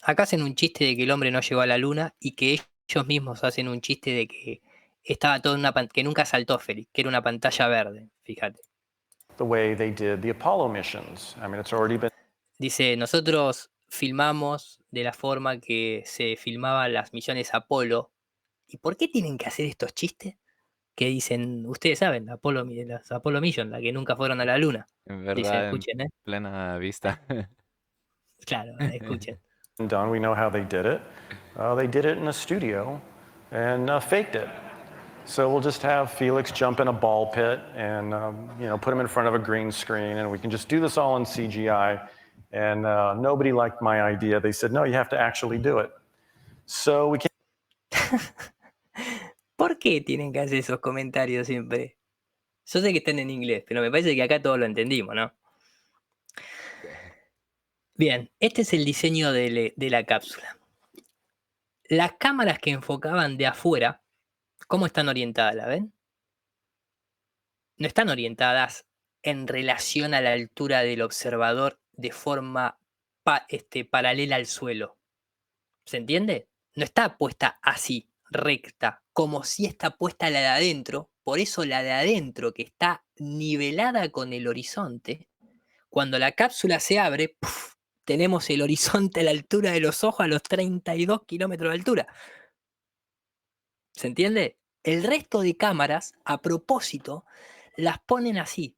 Acá hacen un chiste de que el hombre no llegó a la luna y que ellos mismos hacen un chiste de que estaba todo en una pantalla, que nunca saltó Félix, que era una pantalla verde, fíjate. The way they did the Apollo missions. I mean, it's already been. Dice, nosotros filmamos de la forma que se filmaban las misiones Apolo. ¿Y por qué tienen que hacer estos chistes? Que dicen, ustedes saben, las Apollo Mission, la que nunca fueron a la luna. En Dicen, verdad, en escuchen, plena vista. Claro, escuchen. Done. We know how they did it. They did it in a studio and faked it. So we'll just have Felix jump in a ball pit and put him in front of a green screen, and we can just do this all in CGI. And nobody liked my idea. They said, no, you have to actually do it. So we can't. ¿Por qué tienen que hacer esos comentarios siempre? Yo sé que están en inglés, pero me parece que acá todos lo entendimos, ¿no? Bien, este es el diseño de la cápsula. Las cámaras que enfocaban de afuera, ¿cómo están orientadas? ¿La ven? No están orientadas en relación a la altura del observador de forma paralela al suelo. ¿Se entiende? No está puesta así, recta, como si está puesta la de adentro. Por eso la de adentro, que está nivelada con el horizonte, cuando la cápsula se abre, ¡puf!, tenemos el horizonte a la altura de los ojos a los 32 kilómetros de altura. ¿Se entiende? El resto de cámaras, a propósito, las ponen así.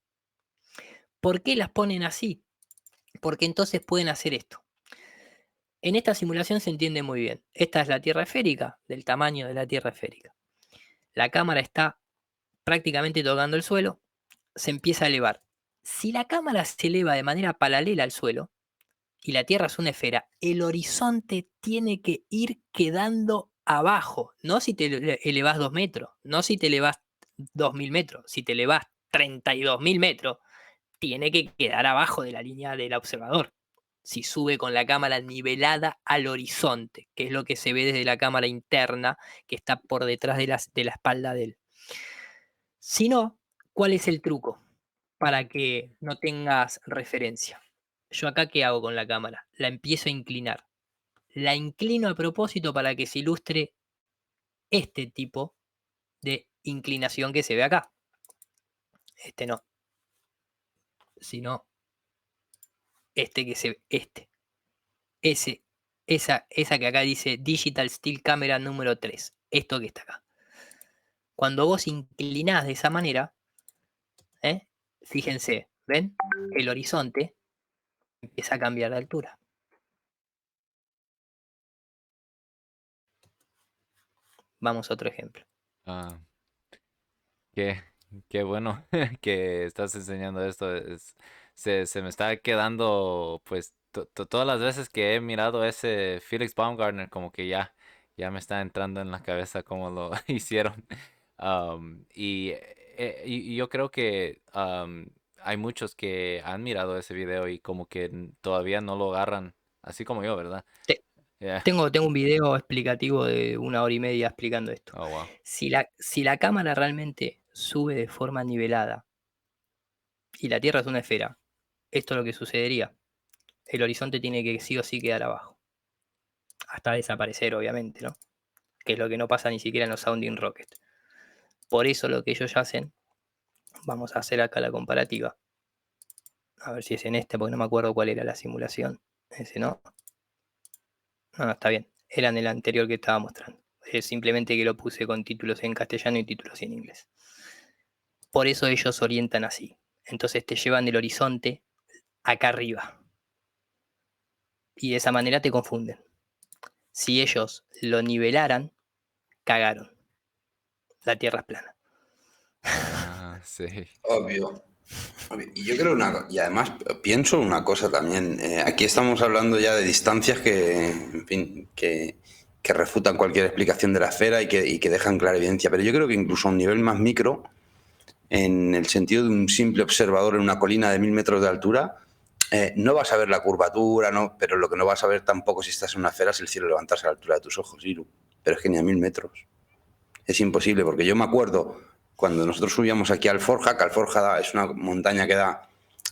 ¿Por qué las ponen así? Porque entonces pueden hacer esto. En esta simulación se entiende muy bien. Esta es la Tierra esférica, del tamaño de la Tierra esférica. La cámara está prácticamente tocando el suelo, se empieza a elevar. Si la cámara se eleva de manera paralela al suelo, y la Tierra es una esfera, el horizonte tiene que ir quedando abajo. No si te elevás 2 metros, no si te elevás 2.000 metros. Si te elevás 32.000 metros, tiene que quedar abajo de la línea del observador. Si sube con la cámara nivelada al horizonte, que es lo que se ve desde la cámara interna que está por detrás de la espalda de él. Si no, ¿cuál es el truco? Para que no tengas referencia. Yo acá, ¿qué hago con la cámara? La empiezo a inclinar. La inclino a propósito para que se ilustre este tipo de inclinación que se ve acá. Este no, sino este que se ve, esa que acá dice Digital Still Camera número 3, esto que está acá. Cuando vos inclinás de esa manera, fíjense, ¿ven? El horizonte empieza a cambiar de altura. Vamos a otro ejemplo. Ah, qué, qué bueno que estás enseñando esto. Se me está quedando, pues, todas las veces que he mirado ese Felix Baumgartner, como que ya me está entrando en la cabeza cómo lo hicieron. Y yo creo que hay muchos que han mirado ese video y como que todavía no lo agarran, así como yo, ¿verdad? Te- Yeah. Tengo un video explicativo de 1 hora y media explicando esto. Oh, wow. Si la cámara realmente sube de forma nivelada y la Tierra es una esfera, esto es lo que sucedería. El horizonte tiene que sí o sí quedar abajo. Hasta desaparecer, obviamente, ¿no? Que es lo que no pasa ni siquiera en los Sounding Rocket. Por eso lo que ellos hacen, vamos a hacer acá la comparativa. A ver si es en este, porque no me acuerdo cuál era la simulación. Ese no. No, está bien. Era en el anterior que estaba mostrando. Es simplemente que lo puse con títulos en castellano y títulos en inglés. Por eso ellos orientan así. Entonces te llevan del horizonte acá arriba. Y de esa manera te confunden. Si ellos lo nivelaran, cagaron. La Tierra es plana. Ah, sí. Obvio. Y yo creo y además pienso una cosa también. Aquí estamos hablando ya de distancias que, en fin, que refutan cualquier explicación de la esfera y que dejan clara evidencia. Pero yo creo que incluso a un nivel más micro, en el sentido de un simple observador en una colina de 1000 metros de altura, no vas a ver la curvatura, ¿no? Pero lo que no vas a ver tampoco si estás en una esfera es el cielo levantarse a la altura de tus ojos, Iru. Pero es que ni a 1000 metros. Es imposible, porque yo me acuerdo cuando nosotros subíamos aquí a Alforja, que Alforja es una montaña que da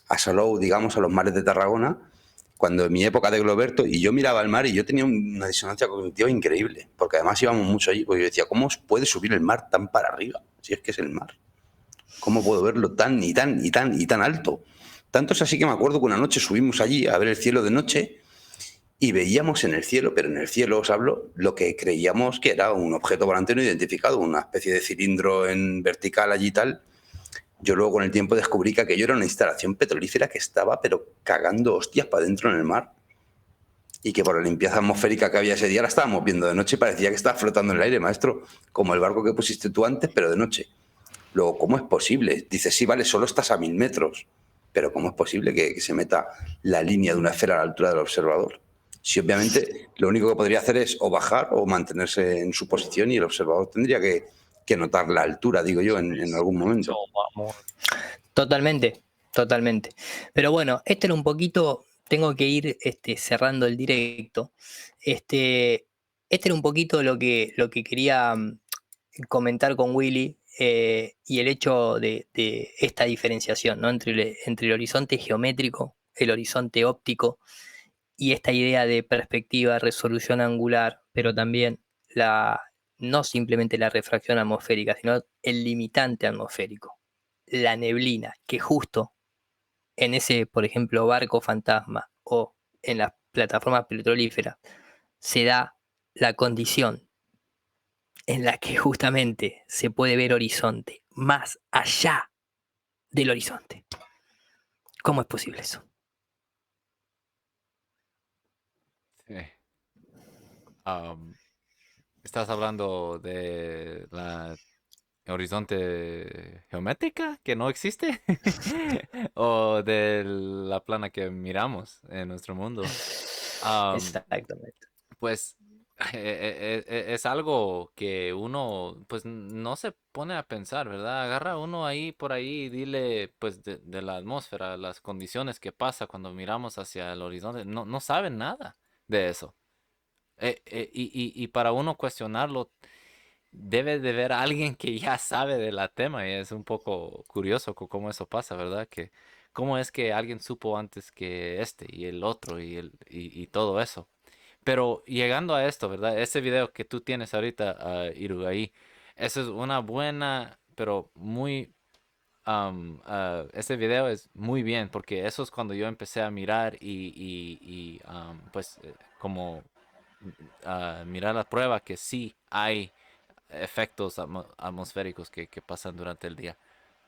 a Salou, digamos, a los mares de Tarragona, cuando en mi época de Globerto, y yo miraba el mar y yo tenía una disonancia cognitiva increíble, porque además íbamos mucho allí, porque yo decía, ¿cómo puede subir el mar tan para arriba? Si es que es el mar. ¿Cómo puedo verlo tan y tan y tan y tan alto? Tanto es así que me acuerdo que una noche subimos allí a ver el cielo de noche y veíamos en el cielo, pero en el cielo os hablo, lo que creíamos que era un objeto volante no identificado, una especie de cilindro en vertical allí y tal. Yo luego con el tiempo descubrí que aquello era una instalación petrolífera que estaba pero cagando hostias para adentro en el mar. Y que por la limpieza atmosférica que había ese día la estábamos viendo de noche y parecía que estaba flotando en el aire, maestro, como el barco que pusiste tú antes, pero de noche. Luego, ¿cómo es posible? Dices, sí, vale, solo estás a 1000 metros, pero ¿cómo es posible que se meta la línea de una esfera a la altura del observador? Si obviamente lo único que podría hacer es o bajar o mantenerse en su posición y el observador tendría que notar la altura, digo yo, en algún momento. Totalmente, totalmente. Pero bueno, este era un poquito, tengo que ir cerrando el directo. Este era un poquito lo que quería comentar con Willy y el hecho de esta diferenciación, ¿no? entre el horizonte geométrico, el horizonte óptico y esta idea de perspectiva, resolución angular, pero también no simplemente la refracción atmosférica, sino el limitante atmosférico, la neblina, que justo en ese, por ejemplo, barco fantasma o en las plataformas petrolíferas se da la condición en la que justamente se puede ver horizonte más allá del horizonte. ¿Cómo es posible eso? Sí. ¿Estás hablando de la horizonte geométrica que no existe? ¿O de la plana que miramos en nuestro mundo? Exactamente. Pues es algo que uno pues no se pone a pensar, ¿verdad? Agarra uno ahí por ahí y dile pues de la atmósfera, las condiciones que pasa cuando miramos hacia el horizonte, no saben nada de eso. Y para uno cuestionarlo, debe de ver a alguien que ya sabe de la tema y es un poco curioso cómo eso pasa, ¿verdad? Que cómo es que alguien supo antes que este y el otro y todo eso. Pero llegando a esto, ¿verdad? Ese video que tú tienes ahorita, Iru, ahí, eso es una buena, pero muy... este video es muy bien porque eso es cuando yo empecé a mirar pues como mirar la prueba que sí hay efectos atmosféricos que pasan durante el día.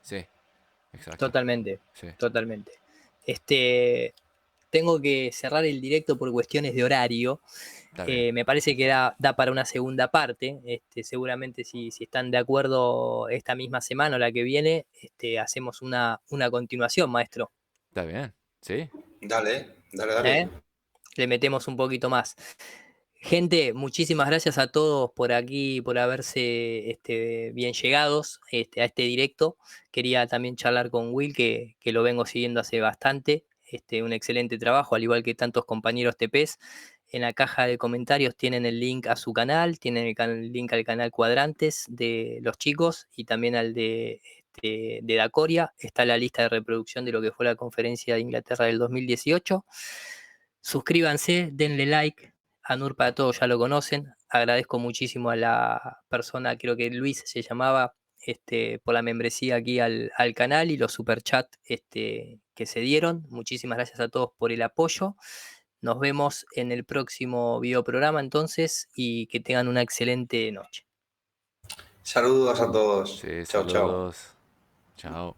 Sí, exacto. Totalmente, Sí, totalmente. Tengo que cerrar el directo por cuestiones de horario. está bien. Me parece que da para una segunda parte. Seguramente si están de acuerdo esta misma semana o la que viene, hacemos una continuación, maestro. Está bien, sí. Dale, dale, ¿Eh? dale. Le metemos un poquito más. Gente, muchísimas gracias a todos por aquí, por haberse bien llegados a este directo. Quería también charlar con Will, que lo vengo siguiendo hace bastante. Un excelente trabajo, al igual que tantos compañeros TPs. En la caja de comentarios tienen el link a su canal, tienen el link al canal Cuadrantes de los chicos y también al de Dacoria. Está la lista de reproducción de lo que fue la conferencia de Inglaterra del 2018. Suscríbanse, denle like. Anur para todos ya lo conocen. Agradezco muchísimo a la persona, creo que Luis se llamaba, por la membresía aquí al canal y los superchats que se dieron. Muchísimas gracias a todos por el apoyo. Nos vemos en el próximo video programa entonces y que tengan una excelente noche. Saludos a todos. Sí, Chao, chao. saludos. Chao.